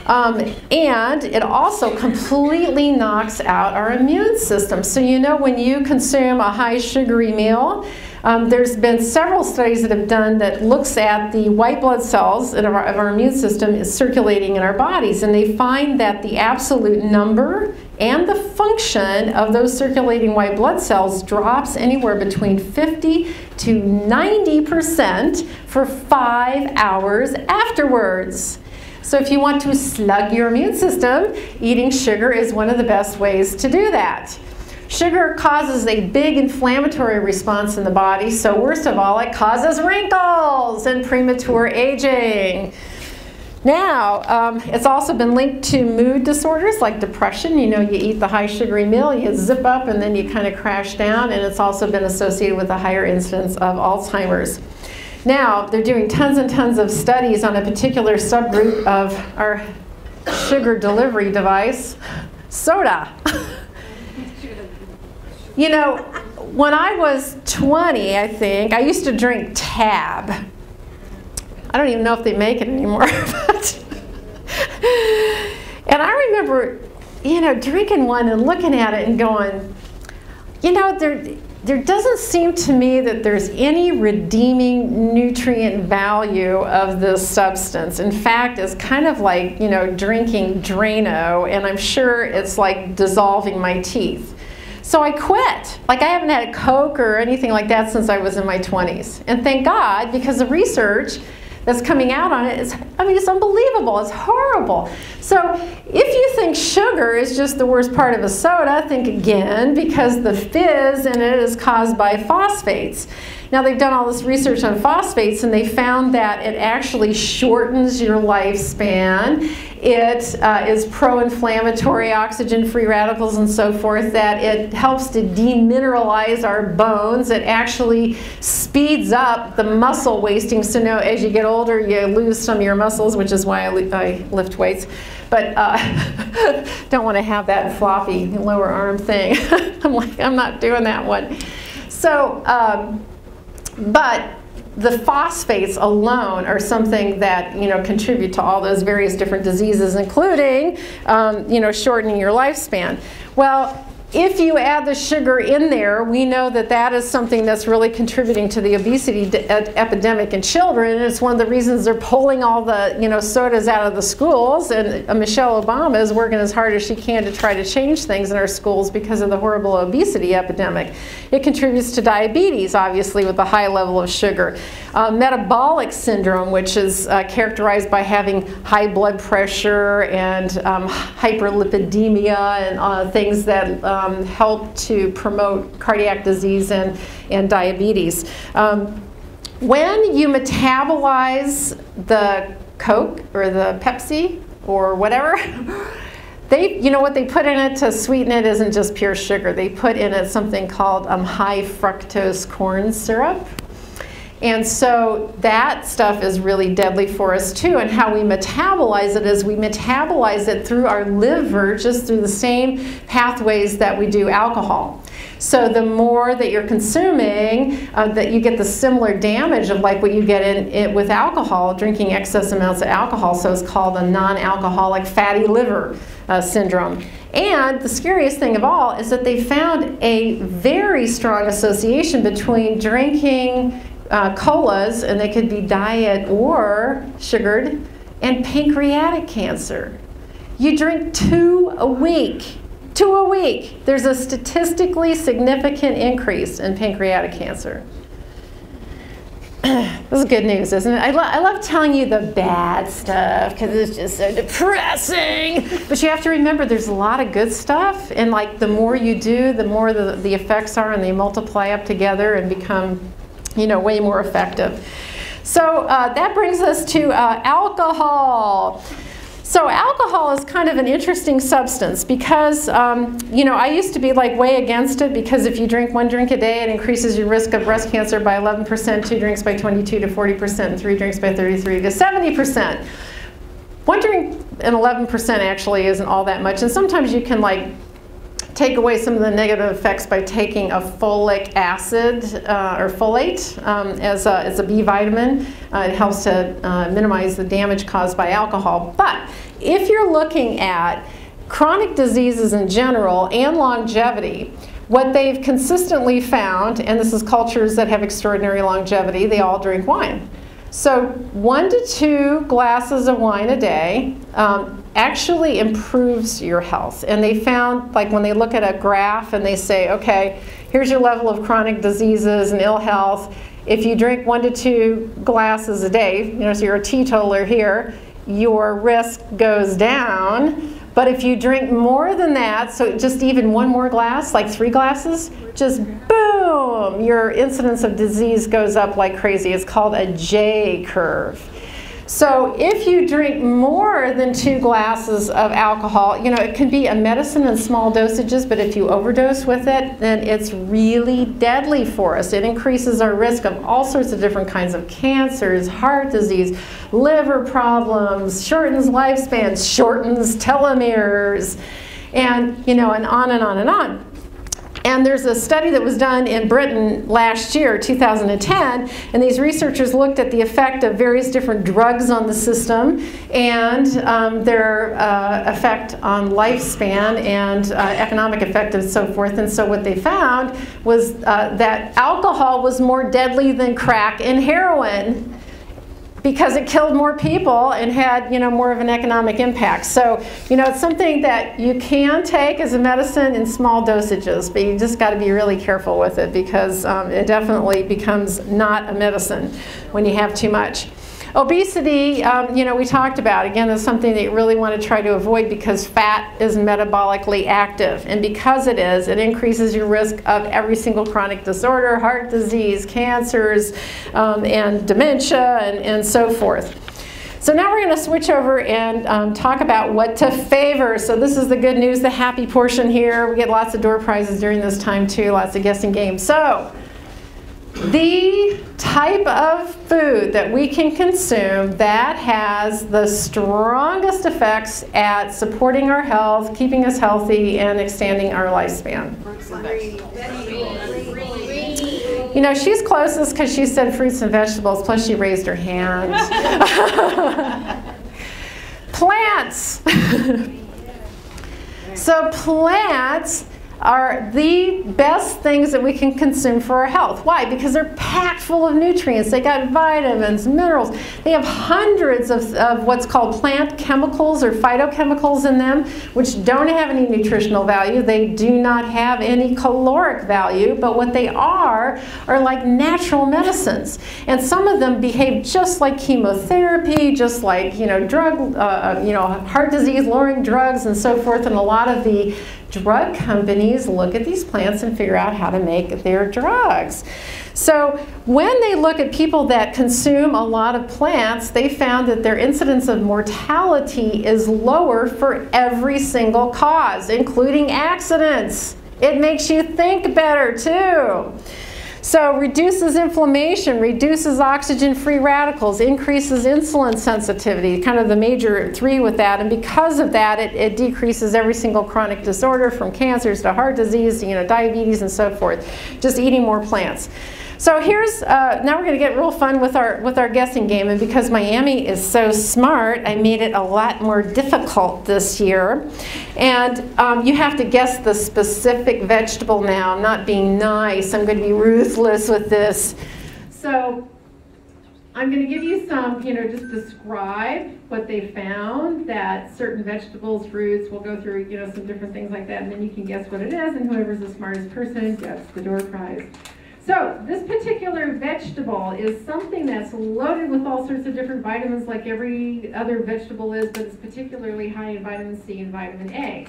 And it also completely knocks out our immune system. So you know when you consume a high sugary meal, there's been several studies that have done that looks at the white blood cells of our immune system is circulating in our bodies, and they find that the absolute number and the function of those circulating white blood cells drops anywhere between 50 to 90% for 5 hours afterwards. So if you want to slug your immune system, eating sugar is one of the best ways to do that. Sugar causes a big inflammatory response in the body, so worst of all, it causes wrinkles and premature aging. Now, it's also been linked to mood disorders like depression. You know, you eat the high sugary meal, you zip up, and then you kind of crash down, and it's also been associated with a higher incidence of Alzheimer's. Now, they're doing tons and tons of studies on a particular subgroup of our sugar delivery device, soda. You know, when I was 20, I think, I used to drink Tab. I don't even know if they make it anymore. And I remember, you know, drinking one and looking at it and going, you know, there doesn't seem to me that there's any redeeming nutrient value of this substance. In fact, it's kind of like, you know, drinking Drano, and I'm sure it's like dissolving my teeth. So I quit. Like, I haven't had a Coke or anything like that since I was in my 20s. And thank God, because the research that's coming out on it is, I mean, it's unbelievable. It's horrible. So if you think sugar is just the worst part of a soda, think again, because the fizz in it is caused by phosphates. Now, they've done all this research on phosphates, and they found that it actually shortens your lifespan. It is pro-inflammatory, oxygen-free radicals and so forth, that it helps to demineralize our bones. It actually speeds up the muscle wasting. So now as you get older, you lose some of your muscles, which is why I lift weights. But don't want to have that floppy lower arm thing. I'm like, I'm not doing that one. So, but the phosphates alone are something that, you know, contribute to all those various different diseases, including, you know, shortening your lifespan. Well, if you add the sugar in there, we know that that is something that's really contributing to the obesity epidemic in children. And it's one of the reasons they're pulling all the sodas out of the schools. And Michelle Obama is working as hard as she can to try to change things in our schools because of the horrible obesity epidemic. It contributes to diabetes, obviously, with a high level of sugar. Metabolic syndrome, which is characterized by having high blood pressure and hyperlipidemia and things that help to promote cardiac disease and diabetes. When you metabolize the Coke or the Pepsi or whatever, what they put in it to sweeten it isn't just pure sugar. They put in it something called high fructose corn syrup. And so that stuff is really deadly for us too. And how we metabolize it is we metabolize it through our liver, just through the same pathways that we do alcohol. So the more that you're consuming, that you get the similar damage of like what you get in it with alcohol, drinking excess amounts of alcohol. So it's called a non-alcoholic fatty liver syndrome. And the scariest thing of all is that they found a very strong association between drinking colas, and they could be diet or sugared, and pancreatic cancer. You drink 2 a week. 2 a week. There's a statistically significant increase in pancreatic cancer. This is good news, isn't it? I love telling you the bad stuff because it's just so depressing. But you have to remember there's a lot of good stuff, and like the more you do, the more the effects are, and they multiply up together and become way more effective. So that brings us to alcohol. So alcohol is kind of an interesting substance because, I used to be like way against it because if you drink 1 drink a day, it increases your risk of breast cancer by 11%, 2 drinks by 22 to 40%, and 3 drinks by 33 to 70%. 1 drink and 11% actually isn't all that much, and sometimes you can like take away some of the negative effects by taking a folic acid or folate as a B vitamin. It helps to minimize the damage caused by alcohol. But if you're looking at chronic diseases in general and longevity, what they've consistently found, and this is cultures that have extraordinary longevity, they all drink wine. So 1 to 2 glasses of wine a day actually improves your health. And they found, like when they look at a graph and they say, okay, here's your level of chronic diseases and ill health. If you drink 1 to 2 glasses a day, so you're a teetotaler here, your risk goes down. But if you drink more than that, so just even 1 more glass, like 3 glasses, just boom, your incidence of disease goes up like crazy. It's called a J curve. So if you drink more than 2 glasses of alcohol, it can be a medicine in small dosages, but if you overdose with it, then it's really deadly for us. It increases our risk of all sorts of different kinds of cancers, heart disease, liver problems, shortens lifespans, shortens telomeres, and and on and on and on. And there's a study that was done in Britain last year, 2010, and these researchers looked at the effect of various different drugs on the system and their effect on lifespan and economic effect and so forth. And so what they found was that alcohol was more deadly than crack and heroin, because it killed more people and had more of an economic impact. So it's something that you can take as a medicine in small dosages, but you just got to be really careful with it because it definitely becomes not a medicine when you have too much. Obesity, we talked about, again, is something that you really want to try to avoid because fat is metabolically active. And because it is, it increases your risk of every single chronic disorder, heart disease, cancers, and dementia, and so forth. So now we're going to switch over and talk about what to favor. So this is the good news, the happy portion here. We get lots of door prizes during this time too, lots of guessing games. So the type of food that we can consume that has the strongest effects at supporting our health, keeping us healthy, and extending our lifespan. She's closest because she said fruits and vegetables, plus she raised her hand. Plants. So plants are the best things that we can consume for our health. Why? Because they're packed full of nutrients. They got vitamins, minerals. They have hundreds of what's called plant chemicals or phytochemicals in them, which don't have any nutritional value. They do not have any caloric value, but what they are like natural medicines. And some of them behave just like chemotherapy, just like, drug, heart disease lowering drugs and so forth. And a lot of the drug companies look at these plants and figure out how to make their drugs. So when they look at people that consume a lot of plants, they found that their incidence of mortality is lower for every single cause, including accidents. It makes you think better too. So reduces inflammation, reduces oxygen-free radicals, increases insulin sensitivity, kind of the major three with that. And because of that, it decreases every single chronic disorder from cancers to heart disease, diabetes and so forth, just eating more plants. So here's, now we're going to get real fun with our guessing game. And because Miami is so smart, I made it a lot more difficult this year. And you have to guess the specific vegetable now. I'm not being nice. I'm going to be ruthless with this. So I'm going to give you some, just describe what they found, that certain vegetables, fruits, we'll go through, some different things like that. And then you can guess what it is. And whoever's the smartest person gets the door prize. So this particular vegetable is something that's loaded with all sorts of different vitamins like every other vegetable is, but it's particularly high in vitamin C and vitamin A.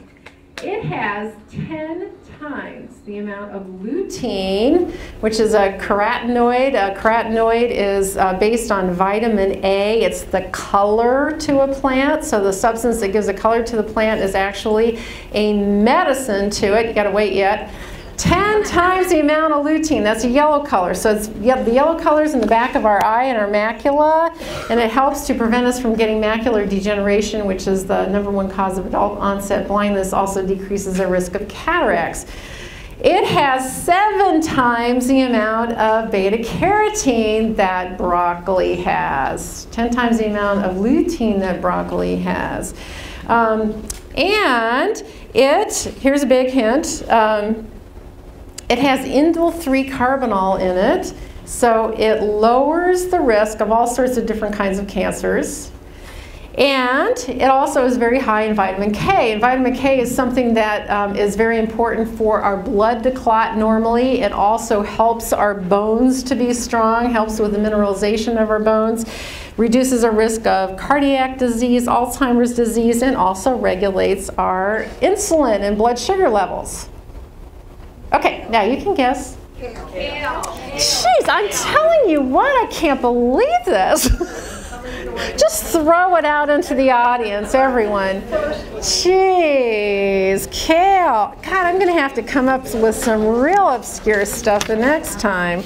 It has 10 times the amount of lutein, which is a carotenoid. A carotenoid is based on vitamin A. It's the color to a plant. So the substance that gives a color to the plant is actually a medicine to it. You got to wait yet. 10 times the amount of lutein. That's a yellow color. So it's the yellow color is in the back of our eye and our macula, and it helps to prevent us from getting macular degeneration, which is the #1 cause of adult onset blindness. Also decreases the risk of cataracts. It has 7 times the amount of beta carotene that broccoli has. 10 times the amount of lutein that broccoli has. And here's a big hint. It has indole-3 carbinol in it, so it lowers the risk of all sorts of different kinds of cancers. And it also is very high in vitamin K. And vitamin K is something that is very important for our blood to clot normally. It also helps our bones to be strong, helps with the mineralization of our bones, reduces our risk of cardiac disease, Alzheimer's disease, and also regulates our insulin and blood sugar levels. Okay, now you can guess. Kale. Jeez, I'm telling you what, I can't believe this. Just throw it out into the audience, everyone. Jeez, kale. God, I'm going to have to come up with some real obscure stuff the next time.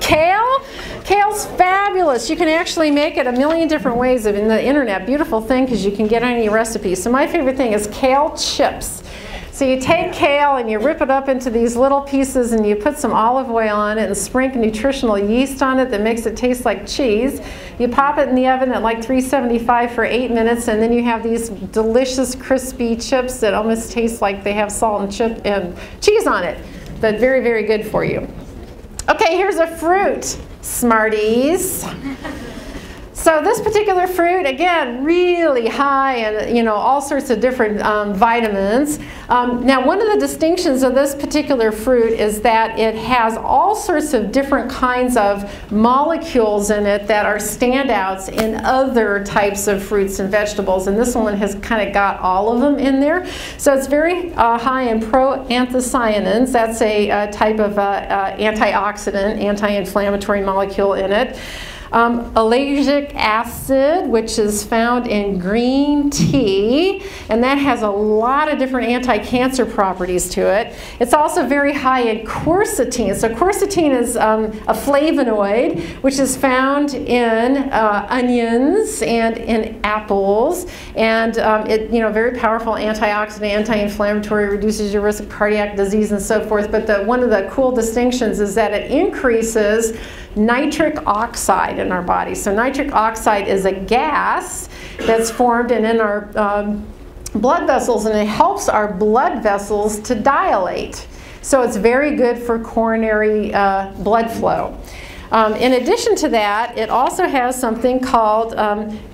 Kale? Kale's fabulous. You can actually make it a million different ways in the internet. Beautiful thing because you can get any recipe. So my favorite thing is kale chips. So you take kale and you rip it up into these little pieces and you put some olive oil on it and sprinkle nutritional yeast on it that makes it taste like cheese. You pop it in the oven at like 375 for 8 minutes, and then you have these delicious crispy chips that almost taste like they have salt and cheese on it, but very, very good for you. Okay, here's a fruit, Smarties. So this particular fruit, again, really high in all sorts of different vitamins. Now, one of the distinctions of this particular fruit is that it has all sorts of different kinds of molecules in it that are standouts in other types of fruits and vegetables. And this one has kind of got all of them in there. So it's very high in proanthocyanins. That's a type of antioxidant, anti-inflammatory molecule in it. Ellagic acid, which is found in green tea, and that has a lot of different anti-cancer properties to it. It's also very high in quercetin. So quercetin is a flavonoid, which is found in onions and in apples, and very powerful antioxidant, anti-inflammatory, reduces your risk of cardiac disease and so forth. But one of the cool distinctions is that it increases nitric oxide in our body. So nitric oxide is a gas that's formed and in our blood vessels, and it helps our blood vessels to dilate. So it's very good for coronary blood flow. In addition to that, it also has something called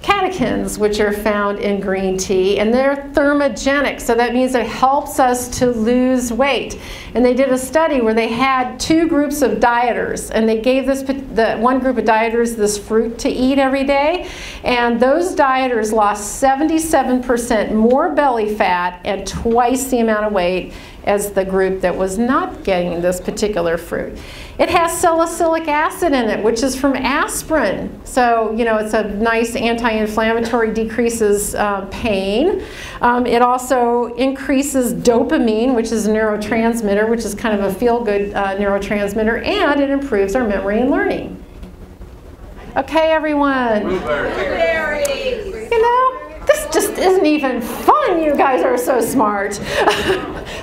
catechins, which are found in green tea, and they're thermogenic, so that means it helps us to lose weight. And they did a study where they had 2 groups of dieters, and they gave the one group of dieters this fruit to eat every day, and those dieters lost 77% more belly fat and twice the amount of weight as the group that was not getting this particular fruit. It has salicylic acid in it, which is from aspirin. So, you know, it's a nice anti-inflammatory, decreases pain. It also increases dopamine, which is a neurotransmitter, which is kind of a feel-good neurotransmitter, and it improves our memory and learning. Okay, everyone. Blueberries. You know, this just isn't even fun. You guys are so smart.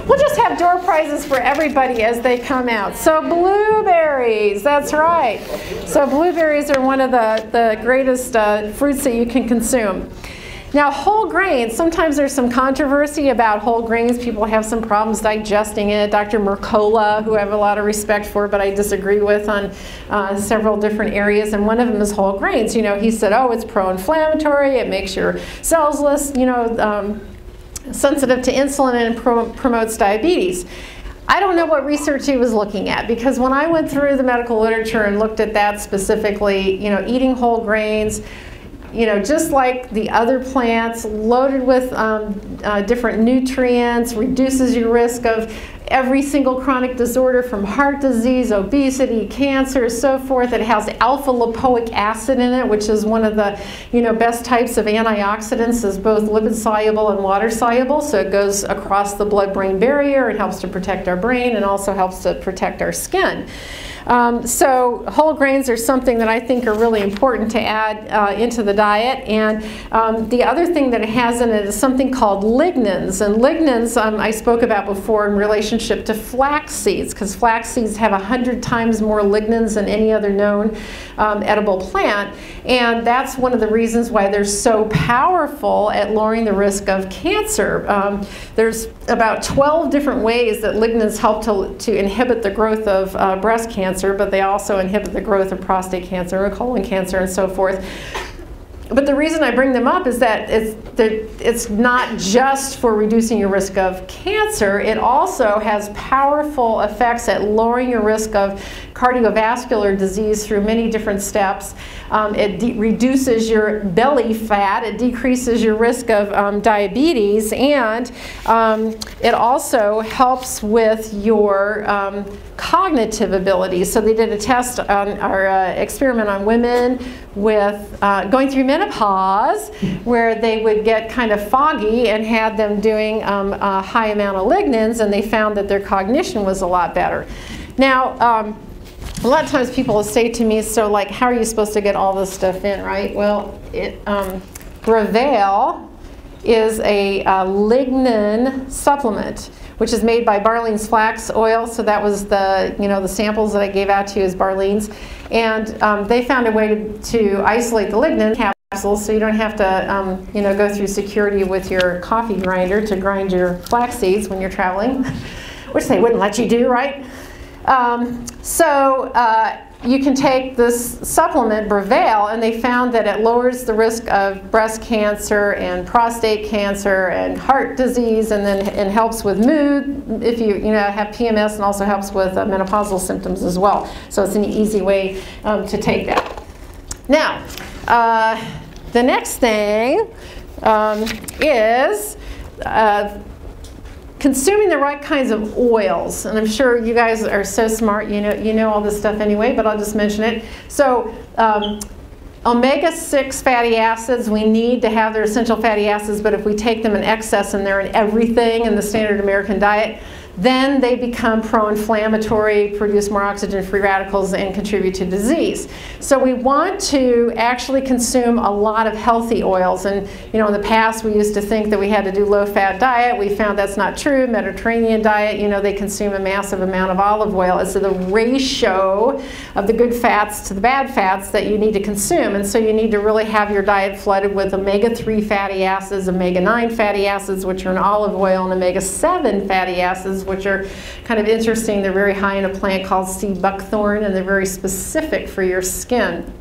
We'll just have door prizes for everybody as they come out. So blueberries, that's right. So blueberries are one of the greatest fruits that you can consume. Now, whole grains, sometimes there's some controversy about whole grains. People have some problems digesting it. Dr. Mercola, who I have a lot of respect for, but I disagree with on several different areas, and one of them is whole grains. You know, he said, oh, it's pro-inflammatory, it makes your cells less, you know, sensitive to insulin, and promotes diabetes. I don't know what research he was looking at, because when I went through the medical literature and looked at that specifically, you know, eating whole grains, you know, just like the other plants, loaded with different nutrients, reduces your risk of every single chronic disorder from heart disease, obesity, cancer, so forth. It has alpha lipoic acid in it, which is one of the, you know, best types of antioxidants, is both lipid soluble and water soluble. So it goes across the blood-brain barrier. It helps to protect our brain and also helps to protect our skin. So whole grains are something that I think are really important to add into the diet. And the other thing that it has in it is something called lignans. And lignans I spoke about before in relationship to flax seeds, because flax seeds have 100 times more lignans than any other known edible plant. And that's one of the reasons why they're so powerful at lowering the risk of cancer. There's about 12 different ways that lignans help to inhibit the growth of breast cancer, but they also inhibit the growth of prostate cancer and colon cancer and so forth. But the reason I bring them up is that it's not just for reducing your risk of cancer. It also has powerful effects at lowering your risk of cardiovascular disease through many different steps. It reduces your belly fat. It decreases your risk of diabetes. And it also helps with your cognitive abilities. So they did a test on our experiment on women with going through menopause, where they would get kind of foggy, and had them doing a high amount of lignans, and they found that their cognition was a lot better. Now, a lot of times people will say to me, so like, how are you supposed to get all this stuff in, right? Well, Brevale is a lignin supplement, which is made by Barlean's flax oil. So that was the, you know, the samples that I gave out to you is Barlean's. And they found a way to isolate the lignin capsules, so you don't have to, you know, go through security with your coffee grinder to grind your flax seeds when you're traveling, which they wouldn't let you do, right? You can take this supplement, Brevale, and they found that it lowers the risk of breast cancer and prostate cancer and heart disease, and then it helps with mood if you have PMS, and also helps with menopausal symptoms as well. So it's an easy way to take that. Now, the next thing is consuming the right kinds of oils. And I'm sure you guys are so smart, you know all this stuff anyway, but I'll just mention it. So omega-6 fatty acids, we need to have their essential fatty acids, but if we take them in excess and they're in everything in the standard American diet, then they become pro-inflammatory, produce more oxygen-free radicals, and contribute to disease. So we want to actually consume a lot of healthy oils. And you know, in the past we used to think that we had to do low-fat diet. We found that's not true. Mediterranean diet, you know, they consume a massive amount of olive oil. It's the ratio of the good fats to the bad fats that you need to consume. And so you need to really have your diet flooded with omega-3 fatty acids, omega-9 fatty acids, which are in olive oil, and omega-7 fatty acids, which are kind of interesting. They're very high in a plant called sea buckthorn, and they're very specific for your skin.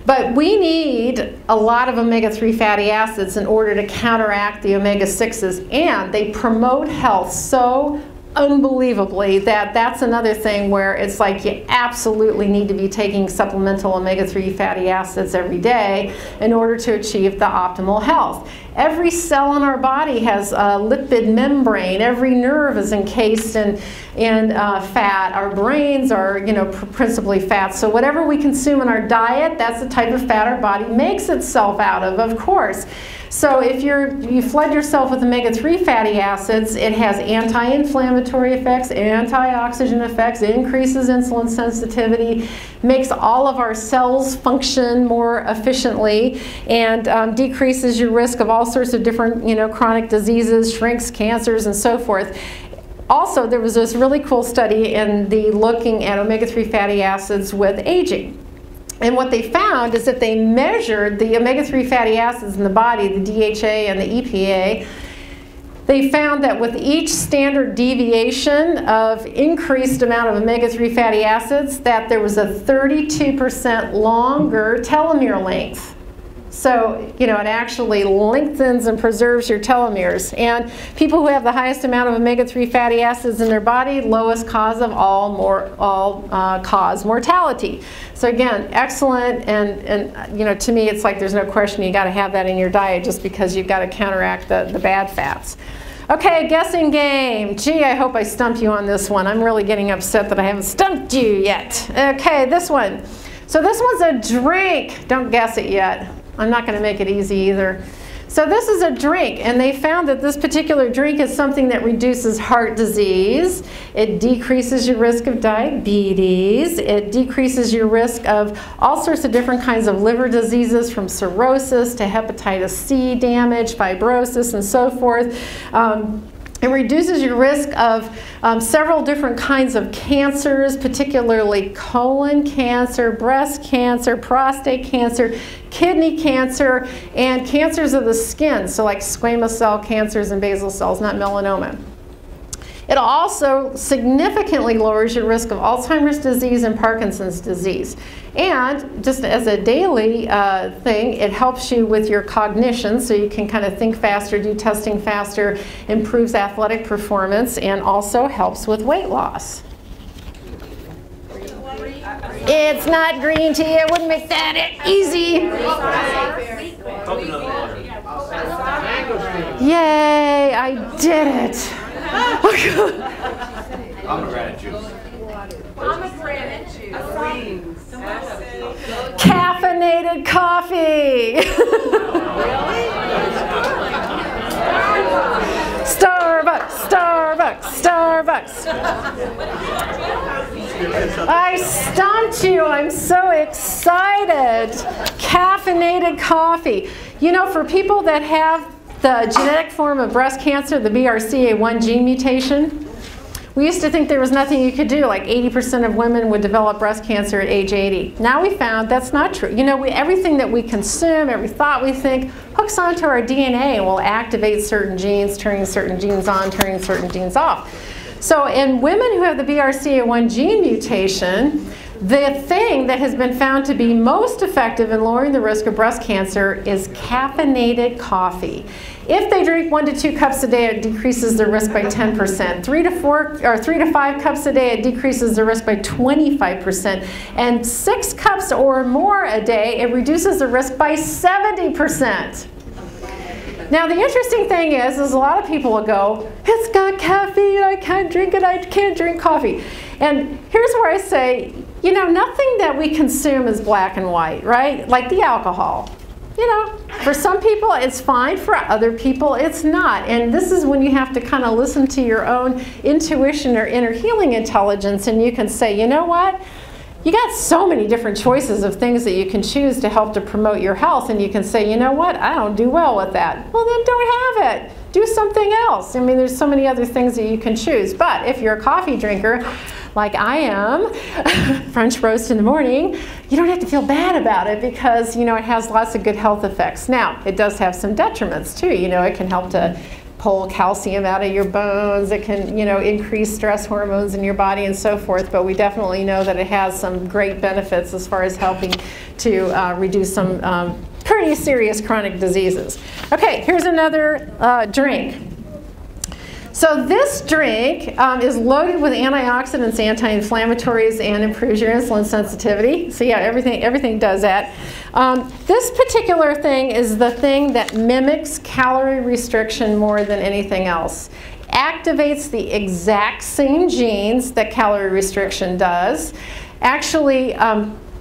But we need a lot of omega-3 fatty acids in order to counteract the omega-6s, and they promote health so unbelievably that that's another thing where it's like you absolutely need to be taking supplemental omega-3 fatty acids every day in order to achieve the optimal health. Every cell in our body has a lipid membrane. Every nerve is encased in fat. Our brains are, you know, principally fat. So whatever we consume in our diet, that's the type of fat our body makes itself out of course. So if you flood yourself with omega-3 fatty acids, it has anti-inflammatory effects, antioxidant effects, increases insulin sensitivity, makes all of our cells function more efficiently, and decreases your risk of all sorts of different, you know, chronic diseases, shrinks, cancers, and so forth. Also, there was this really cool study in the looking at omega-3 fatty acids with aging. And what they found is that they measured the omega-3 fatty acids in the body, the DHA and the EPA. They found that with each standard deviation of increased amount of omega-3 fatty acids, that there was a 32% longer telomere length. So, you know, it actually lengthens and preserves your telomeres. And people who have the highest amount of omega-3 fatty acids in their body, lowest cause of all cause mortality. So again, excellent, and you know, to me it's like there's no question you got to have that in your diet just because you've got to counteract the bad fats. Okay, guessing game. Gee, I hope I stumped you on this one. I'm really getting upset that I haven't stumped you yet. Okay, this one. So this one's a drink. Don't guess it yet. I'm not going to make it easy either. So this is a drink, and they found that this particular drink is something that reduces heart disease. It decreases your risk of diabetes. It decreases your risk of all sorts of different kinds of liver diseases, from cirrhosis to hepatitis C damage, fibrosis, and so forth. It reduces your risk of several different kinds of cancers, particularly colon cancer, breast cancer, prostate cancer, kidney cancer, and cancers of the skin, so like squamous cell cancers and basal cells, not melanoma. It also significantly lowers your risk of Alzheimer's disease and Parkinson's disease. And just as a daily thing, it helps you with your cognition, so you can kind of think faster, do testing faster, improves athletic performance, and also helps with weight loss. It's not green tea. I wouldn't make that easy. Yay, I did it. Pomegranate juice. Pomegranate juice. Caffeinated coffee. Really? Starbucks, Starbucks, Starbucks. I stumped you. I'm so excited. Caffeinated coffee. You know, for people that have the genetic form of breast cancer, the BRCA1 gene mutation, we used to think there was nothing you could do. Like 80% of women would develop breast cancer at age 80. Now we found that's not true. You know, everything that we consume, every thought we think, hooks onto our DNA and will activate certain genes, turning certain genes on, turning certain genes off. So in women who have the BRCA1 gene mutation, the thing that has been found to be most effective in lowering the risk of breast cancer is caffeinated coffee. If they drink 1 to 2 cups a day, it decreases their risk by 10%. 3 to 5 cups a day, it decreases their risk by 25%. And 6 cups or more a day, it reduces the risk by 70%. Now the interesting thing is a lot of people will go, it's got caffeine, I can't drink it, I can't drink coffee. And here's where I say, you know, nothing that we consume is black and white, right? Like the alcohol. you know, for some people it's fine, for other people it's not. And this is when you have to kind of listen to your own intuition or inner healing intelligence, and you can say, you know what? You got so many different choices of things that you can choose to help to promote your health, and you can say, you know what? I don't do well with that. Well, then don't have it. Do something else. I mean, there's so many other things that you can choose. But if you're a coffee drinker, like I am, French roast in the morning, you don't have to feel bad about it because, you know, it has lots of good health effects. Now, it does have some detriments too. You know, it can help to pull calcium out of your bones. It can, you know, increase stress hormones in your body and so forth. But we definitely know that it has some great benefits as far as helping to reduce some pretty serious chronic diseases. Okay, here's another drink. So this drink is loaded with antioxidants, anti-inflammatories, and improves your insulin sensitivity. So yeah, everything does that. This particular thing is the thing that mimics calorie restriction more than anything else. Activates the exact same genes that calorie restriction does. Actually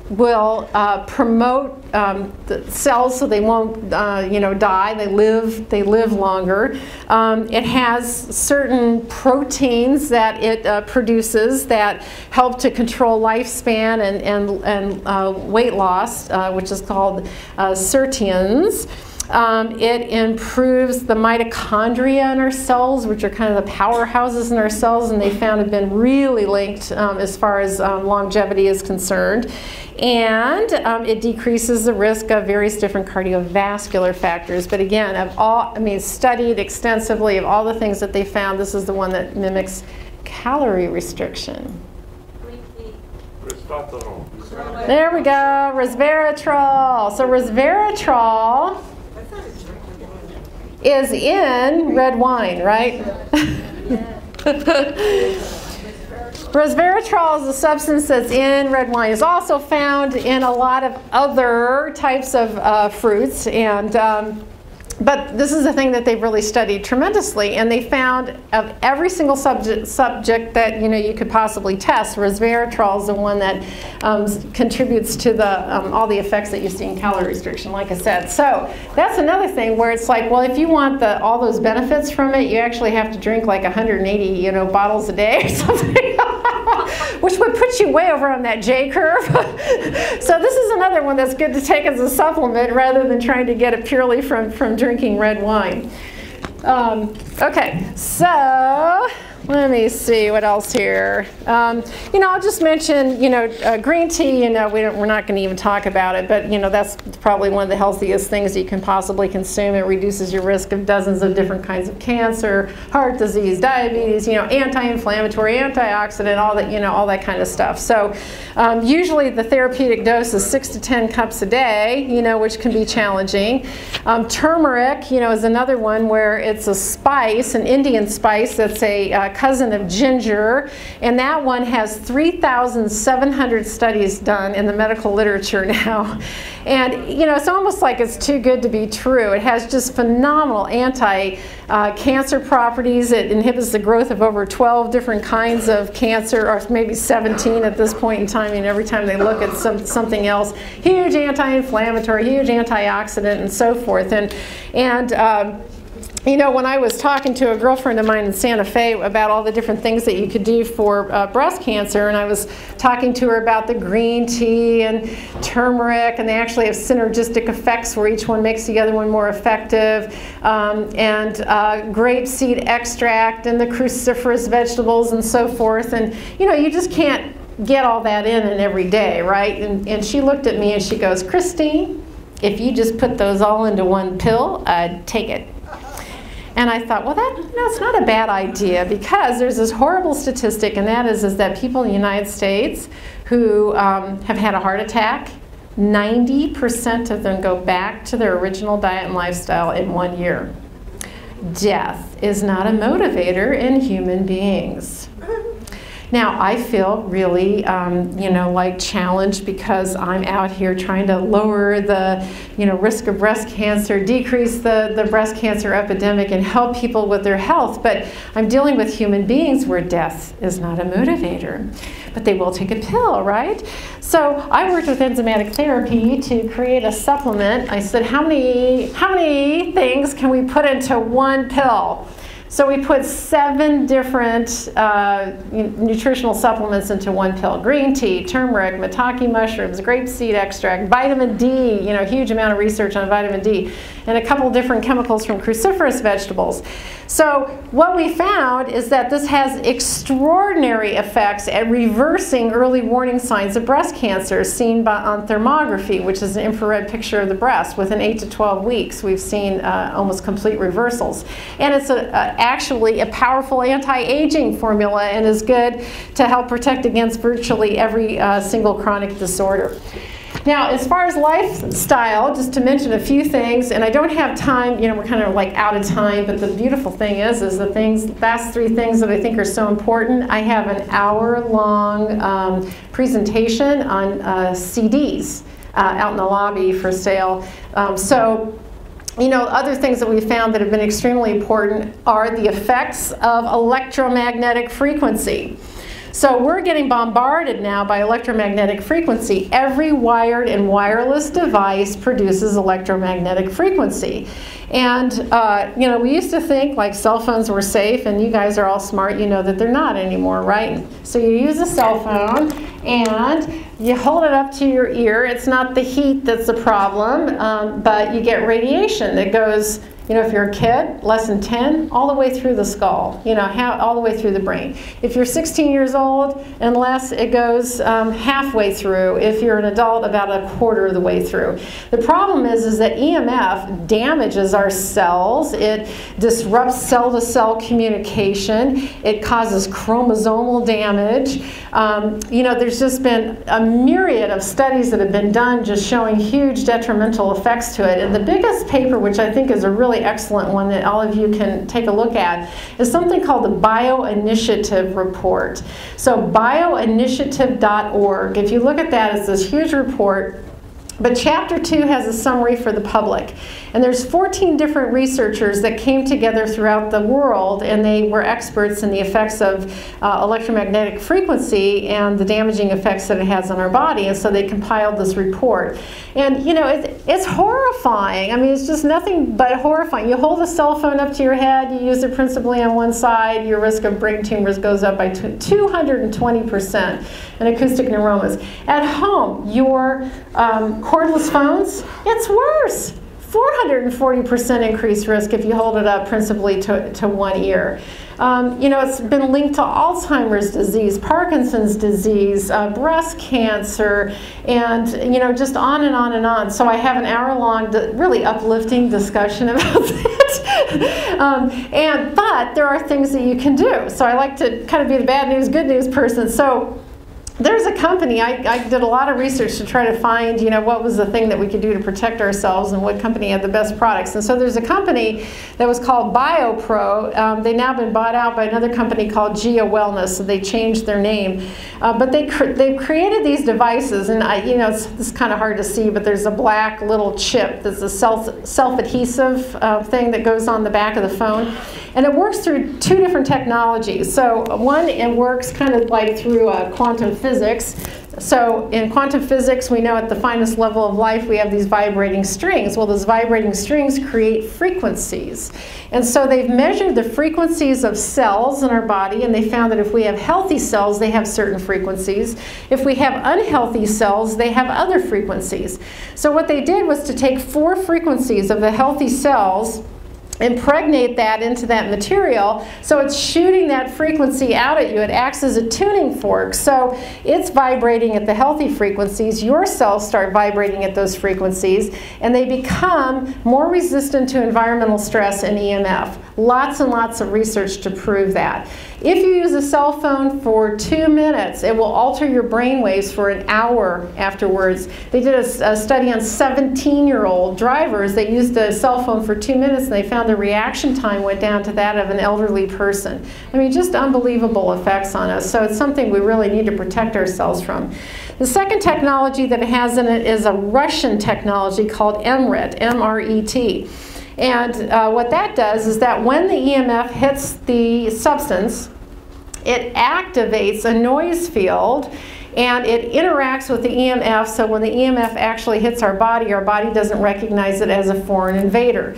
will promote the cells so they won't you know, die. They live longer. It has certain proteins that it produces that help to control lifespan and weight loss, which is called sirtuins. It improves the mitochondria in our cells, which are kind of the powerhouses in our cells, and they found have been really linked as far as longevity is concerned. And it decreases the risk of various different cardiovascular factors. But again, of all, I mean, studied extensively of all the things that they found, this is the one that mimics calorie restriction. There we go, resveratrol. So resveratrol is in red wine, right? Resveratrol is a substance that's in red wine. It's also found in a lot of other types of fruits, and but this is a thing that they've really studied tremendously, and they found of every single subject that, you know, you could possibly test, resveratrol is the one that contributes to the all the effects that you see in calorie restriction, like I said. So that's another thing where it's like, well, if you want all those benefits from it, you actually have to drink like 180, you know, bottles a day or something, which would put you way over on that J curve. So this is another one that's good to take as a supplement rather than trying to get it purely from drinking red wine. Okay, so let me see what else here. You know, I'll just mention, you know, green tea, you know, we're not going to even talk about it, but, you know, that's probably one of the healthiest things you can possibly consume. It reduces your risk of dozens of different kinds of cancer, heart disease, diabetes, you know, anti-inflammatory, antioxidant, all that, you know, all that kind of stuff. So usually the therapeutic dose is 6 to 10 cups a day, you know, which can be challenging. Turmeric, you know, is another one where it's a spice, an Indian spice that's a cousin of ginger, and that one has 3,700 studies done in the medical literature now. And, you know, it's almost like it's too good to be true. It has just phenomenal anti-cancer properties. It inhibits the growth of over 12 different kinds of cancer, or maybe 17 at this point in time, and every time they look at something else. Huge anti-inflammatory, huge antioxidant, and so forth. And you know, when I was talking to a girlfriend of mine in Santa Fe about all the different things that you could do for breast cancer, and I was talking to her about the green tea and turmeric, and they actually have synergistic effects where each one makes the other one more effective, and grapeseed extract and the cruciferous vegetables and so forth. And, you know, you just can't get all that in every day, right? And she looked at me and she goes, Christine, if you just put those all into one pill, I'd take it. And I thought, well, that's not a bad idea, because there's this horrible statistic, and that is that people in the United States who have had a heart attack, 90% of them go back to their original diet and lifestyle in 1 year. Death is not a motivator in human beings. Now, I feel really, you know, like challenged because I'm out here trying to lower the, you know, risk of breast cancer, decrease the breast cancer epidemic, and help people with their health. But I'm dealing with human beings where death is not a motivator. but they will take a pill, right? So I worked with enzymatic therapy to create a supplement. I said, how many things can we put into one pill? So we put 7 different nutritional supplements into one pill. Green tea, turmeric, maitake mushrooms, grapeseed extract, vitamin D, huge amount of research on vitamin D, and a couple different chemicals from cruciferous vegetables. So what we found is that this has extraordinary effects at reversing early warning signs of breast cancer seen on thermography, which is an infrared picture of the breast. Within 8 to 12 weeks, we've seen almost complete reversals. And it's actually a powerful anti-aging formula and is good to help protect against virtually every single chronic disorder. Now, as far as lifestyle, just to mention a few things, and I don't have time, we're kind of like out of time, but the beautiful thing is the last 3 things that I think are so important. I have an hour-long presentation on CDs out in the lobby for sale. Other things that we found that have been extremely important are the effects of electromagnetic frequency. So we're getting bombarded now by electromagnetic frequency. Every wired and wireless device produces electromagnetic frequency. And, we used to think like cell phones were safe, and you guys are all smart, that they're not anymore, right? So you use a cell phone and you hold it up to your ear. It's not the heat that's the problem, but you get radiation that goes, if you're a kid, less than 10, all the way through the skull, all the way through the brain. If you're 16 years old and less, it goes halfway through. If you're an adult, about a quarter of the way through. The problem is that EMF damages our cells. It disrupts cell-to-cell communication. It causes chromosomal damage. There's just been a myriad of studies that have been done just showing huge detrimental effects to it. And the biggest paper, which I think is a really excellent one that all of you can take a look at, is something called the Bioinitiative Report. So bioinitiative.org, if you look at that, it's this huge report. But Chapter 2 has a summary for the public. And there's 14 different researchers that came together throughout the world, and they were experts in the effects of electromagnetic frequency and the damaging effects that it has on our body. And so they compiled this report. And it's horrifying. I mean, it's just nothing but horrifying. You hold a cell phone up to your head, you use it principally on one side, your risk of brain tumors goes up by 220% and acoustic neuromas. At home, your cordless phones, it's worse. 440% increased risk if you hold it up principally to one ear. It's been linked to Alzheimer's disease, Parkinson's disease, breast cancer, and just on and on and on. So I have an hour-long, really uplifting discussion about that. But there are things that you can do. So I like to kind of be the bad news, good news person. So there's a company, I did a lot of research to try to find, what was the thing that we could do to protect ourselves and what company had the best products. And so there's a company that was called BioPro. They've now been bought out by another company called Gia Wellness, so they changed their name. But they've created these devices, and it's kind of hard to see, but there's a black little chip that's a self-adhesive thing that goes on the back of the phone. And it works through 2 different technologies. So one, it works kind of like through quantum physics. So in quantum physics, we know at the finest level of life, we have these vibrating strings. Well, those vibrating strings create frequencies. And so they've measured the frequencies of cells in our body, and they found that if we have healthy cells, they have certain frequencies. If we have unhealthy cells, they have other frequencies. So what they did was to take 4 frequencies of the healthy cells, impregnate that into that material, so it's shooting that frequency out at you. It acts as a tuning fork, so it's vibrating at the healthy frequencies. Your cells start vibrating at those frequencies, and they become more resistant to environmental stress and EMF. Lots and lots of research to prove that. If you use a cell phone for 2 minutes, it will alter your brain waves for an hour afterwards. They did a study on 17-year-old drivers. They used a cell phone for 2 minutes, and they found the reaction time went down to that of an elderly person. I mean, just unbelievable effects on us. So it's something we really need to protect ourselves from. The second technology that it has in it is a Russian technology called MRET, M-R-E-T. And what that does is that when the EMF hits the substance, it activates a noise field and it interacts with the EMF, so when the EMF actually hits our body doesn't recognize it as a foreign invader,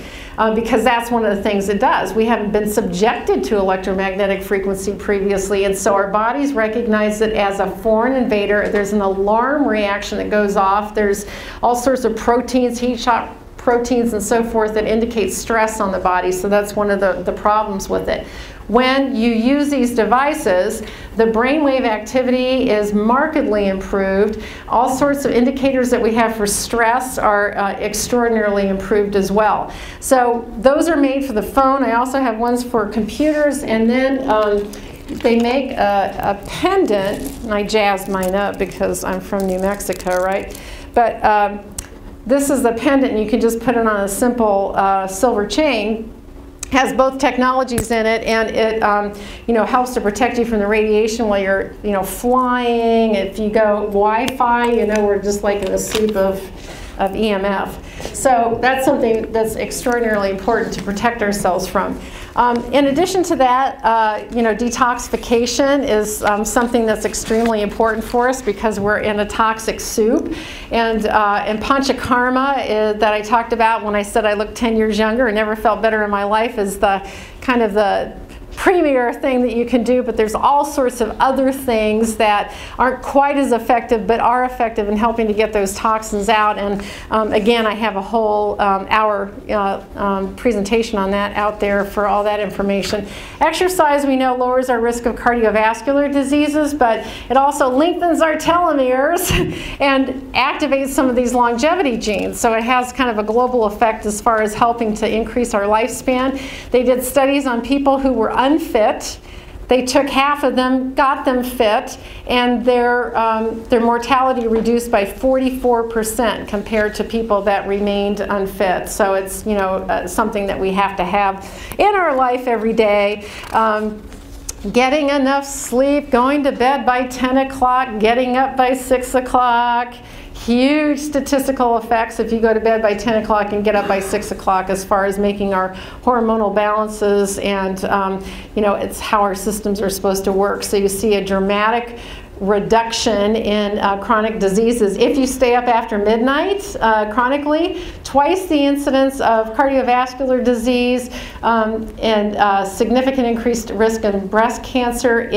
because that's one of the things it does. We haven't been subjected to electromagnetic frequency previously, and so our bodies recognize it as a foreign invader. There's an alarm reaction that goes off. There's all sorts of proteins, heat shock proteins and so forth, that indicate stress on the body, so that's one of the problems with it. When you use these devices, the brainwave activity is markedly improved. All sorts of indicators that we have for stress are extraordinarily improved as well. So those are made for the phone. I also have ones for computers, and then they make a pendant, and I jazzed mine up because I'm from New Mexico, right? But this is the pendant, and you can just put it on a simple silver chain. Has both technologies in it, and it helps to protect you from the radiation while you're flying. If you go Wi-Fi, we're just like in a soup of EMF. So that's something that's extraordinarily important to protect ourselves from. In addition to that, detoxification is something that's extremely important for us because we're in a toxic soup. And panchakarma that I talked about when I said I looked 10 years younger and never felt better in my life is the kind of the premier thing that you can do, but there's all sorts of other things that aren't quite as effective but are effective in helping to get those toxins out. And again, I have a whole hour presentation on that out there for all that information. Exercise, we know, lowers our risk of cardiovascular diseases, but it also lengthens our telomeres and activates some of these longevity genes. So it has kind of a global effect as far as helping to increase our lifespan. They did studies on people who were unfit. They took half of them, got them fit, and their mortality reduced by 44% compared to people that remained unfit. So it's something that we have to have in our life every day. Getting enough sleep, going to bed by 10 o'clock, getting up by 6 o'clock. Huge statistical effects if you go to bed by 10 o'clock and get up by 6 o'clock as far as making our hormonal balances, and it's how our systems are supposed to work. So you see a dramatic reduction in chronic diseases. If you stay up after midnight chronically, twice the incidence of cardiovascular disease and significant increased risk in breast cancer.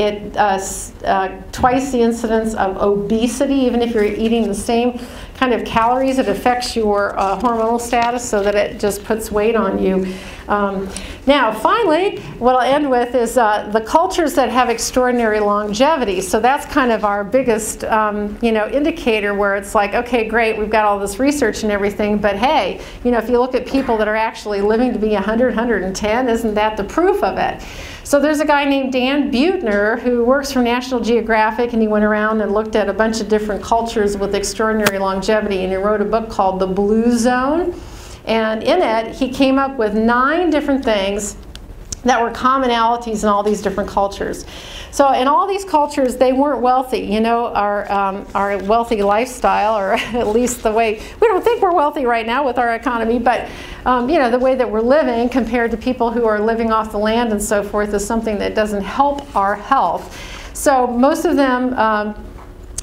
Twice the incidence of obesity, even if you're eating the same kind of calories. It affects your hormonal status so that it just puts weight on you. Now, finally, what I'll end with is the cultures that have extraordinary longevity. So that's kind of our biggest, indicator where it's like, okay, great, we've got all this research and everything, but hey, if you look at people that are actually living to be 100, 110, isn't that the proof of it? So there's a guy named Dan Buettner who works for National Geographic, and he went around and looked at a bunch of different cultures with extraordinary longevity, and he wrote a book called The Blue Zone. And in it, he came up with 9 different things that were commonalities in all these different cultures. So in all these cultures, they weren't wealthy. Our wealthy lifestyle, or at least the way, we don't think we're wealthy right now with our economy, but the way that we're living compared to people who are living off the land and so forth is something that doesn't help our health. So most of them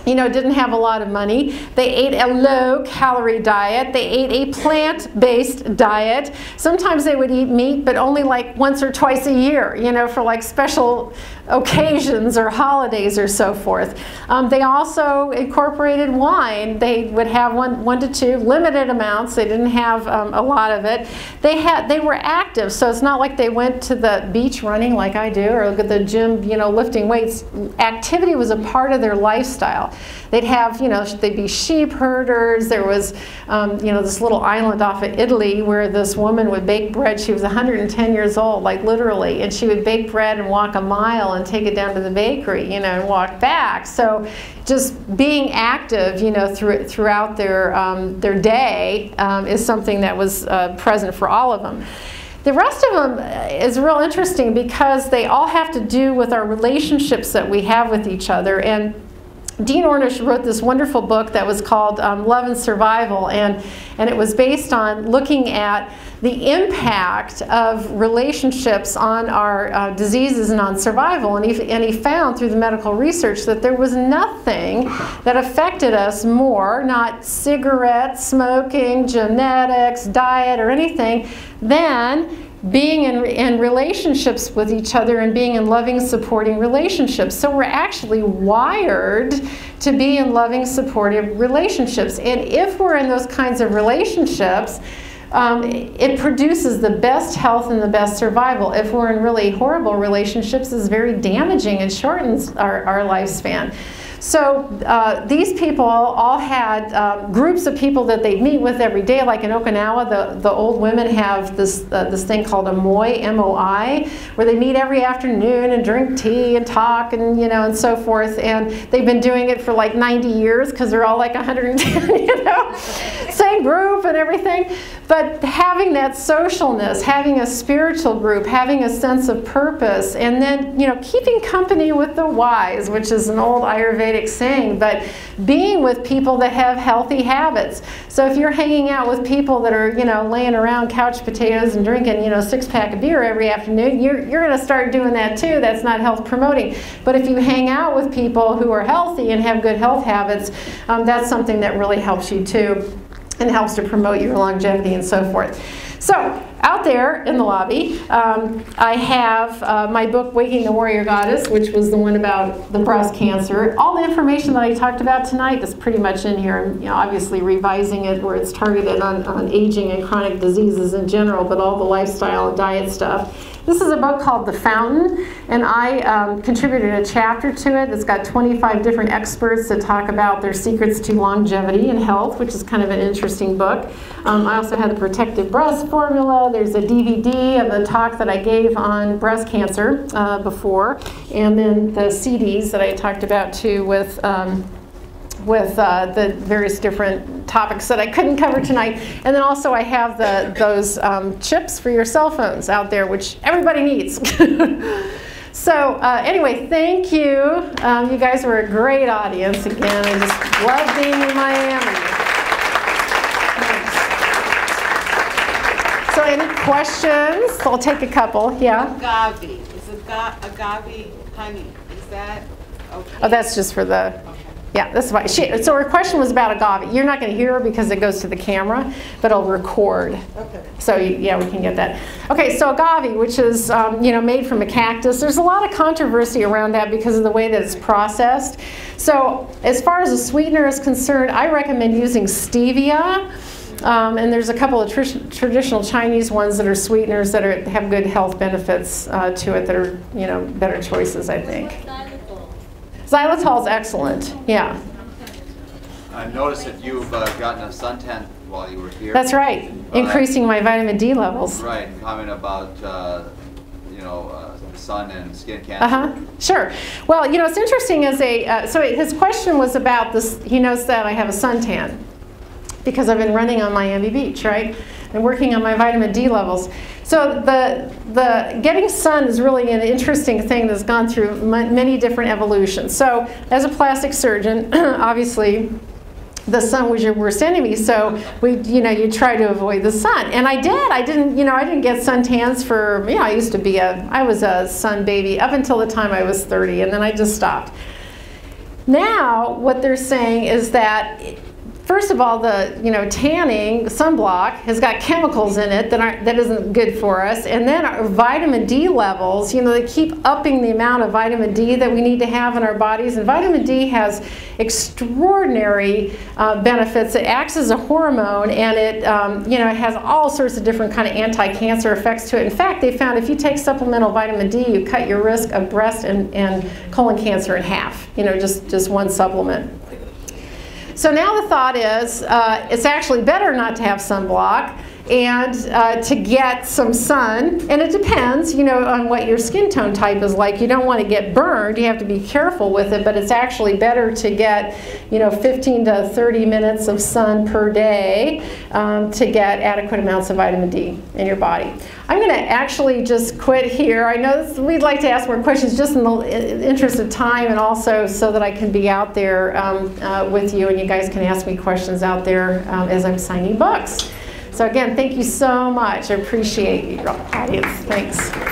didn't have a lot of money. They ate a low-calorie diet. They ate a plant-based diet. Sometimes they would eat meat, but only like once or twice a year, for like special occasions or holidays or so forth. They also incorporated wine. They would have one to two, limited amounts. They didn't have a lot of it. They were active, so it's not like they went to the beach running like I do, or at the gym, lifting weights. Activity was a part of their lifestyle. They'd have, they'd be sheep herders. There was, this little island off of Italy where this woman would bake bread. She was 110 years old, like literally, and she would bake bread and walk a mile and take it down to the bakery, and walk back. So just being active, throughout their day is something that was present for all of them. The rest of them is real interesting because they all have to do with our relationships that we have with each other. And Dean Ornish wrote this wonderful book that was called Love and Survival, and it was based on looking at the impact of relationships on our diseases and on survival. And he found through the medical research that there was nothing that affected us more, not cigarette smoking, genetics, diet, or anything, than being in relationships with each other and being in loving, supporting relationships. So we're actually wired to be in loving, supportive relationships. And if we're in those kinds of relationships, it produces the best health and the best survival. If we're in really horrible relationships, it's very damaging and shortens our lifespan. So these people all had groups of people that they meet with every day. Like in Okinawa, the old women have this thing called a moi, M-O-I, where they meet every afternoon and drink tea and talk and and so forth. And they've been doing it for like 90 years because they're all like 110, same group and everything. But having that socialness, having a spiritual group, having a sense of purpose, and then keeping company with the wise, which is an old Ayurvedic saying, but being with people that have healthy habits. So if you're hanging out with people that are laying around couch potatoes and drinking 6-pack of beer every afternoon, you're going to start doing that too. That's not health promoting. But if you hang out with people who are healthy and have good health habits, that's something that really helps you too, and helps to promote your longevity and so forth. So out there in the lobby, I have my book, Waking the Warrior Goddess, which was the one about the breast cancer. All the information that I talked about tonight is pretty much in here. I'm obviously revising it where it's targeted on aging and chronic diseases in general, but all the lifestyle and diet stuff. This is a book called The Fountain, and I contributed a chapter to it. It's got 25 different experts that talk about their secrets to longevity and health, which is kind of an interesting book. I also had the Protective Breast Formula. There's a DVD of a talk that I gave on breast cancer before, and then the CDs that I talked about too with the various different topics that I couldn't cover tonight. And then also I have those chips for your cell phones out there, which everybody needs. So anyway, thank you. You guys were a great audience again. I just love being in Miami. So any questions? I'll take a couple. Yeah? Agave. Is agave honey? Is that okay? Oh, that's just for the... Okay. Yeah, that's fine. So her question was about agave. You're not going to hear her because it goes to the camera, but it'll record. Okay. So yeah, we can get that. Okay, so agave, which is made from a cactus. There's a lot of controversy around that because of the way that it's processed. So as far as a sweetener is concerned, I recommend using stevia. And there's a couple of traditional Chinese ones that are sweeteners that have good health benefits to it that are better choices, I think. Xylitol is excellent, yeah. I noticed that you've gotten a suntan while you were here. That's right, increasing my vitamin D levels. Right, comment about the sun and skin cancer. Sure. Well, it's interesting so his question was about this. He knows that I have a suntan because I've been running on Miami Beach, right? And working on my vitamin D levels. So the getting sun is really an interesting thing that's gone through many different evolutions. So as a plastic surgeon, obviously the sun was your worst enemy. So you try to avoid the sun, and I did. I didn't get suntans for I was a sun baby up until the time I was 30, and then I just stopped. Now what they're saying is that, first of all, the tanning sunblock has got chemicals in it that isn't good for us, and then our vitamin D levels, they keep upping the amount of vitamin D that we need to have in our bodies, and vitamin D has extraordinary benefits. It acts as a hormone, and it it has all sorts of different kind of anti-cancer effects to it. In fact, they found if you take supplemental vitamin D, you cut your risk of breast and colon cancer in half. Just one supplement. So now the thought is it's actually better not to have sunblock and to get some sun, and it depends on what your skin tone type is like. You don't want to get burned, you have to be careful with it, but it's actually better to get 15 to 30 minutes of sun per day to get adequate amounts of vitamin D in your body. I'm going to actually just quit here. I know we'd like to ask more questions just in the interest of time, and also so that I can be out there with you and you guys can ask me questions out there as I'm signing books. So again, thank you so much. I appreciate your audience. Thanks.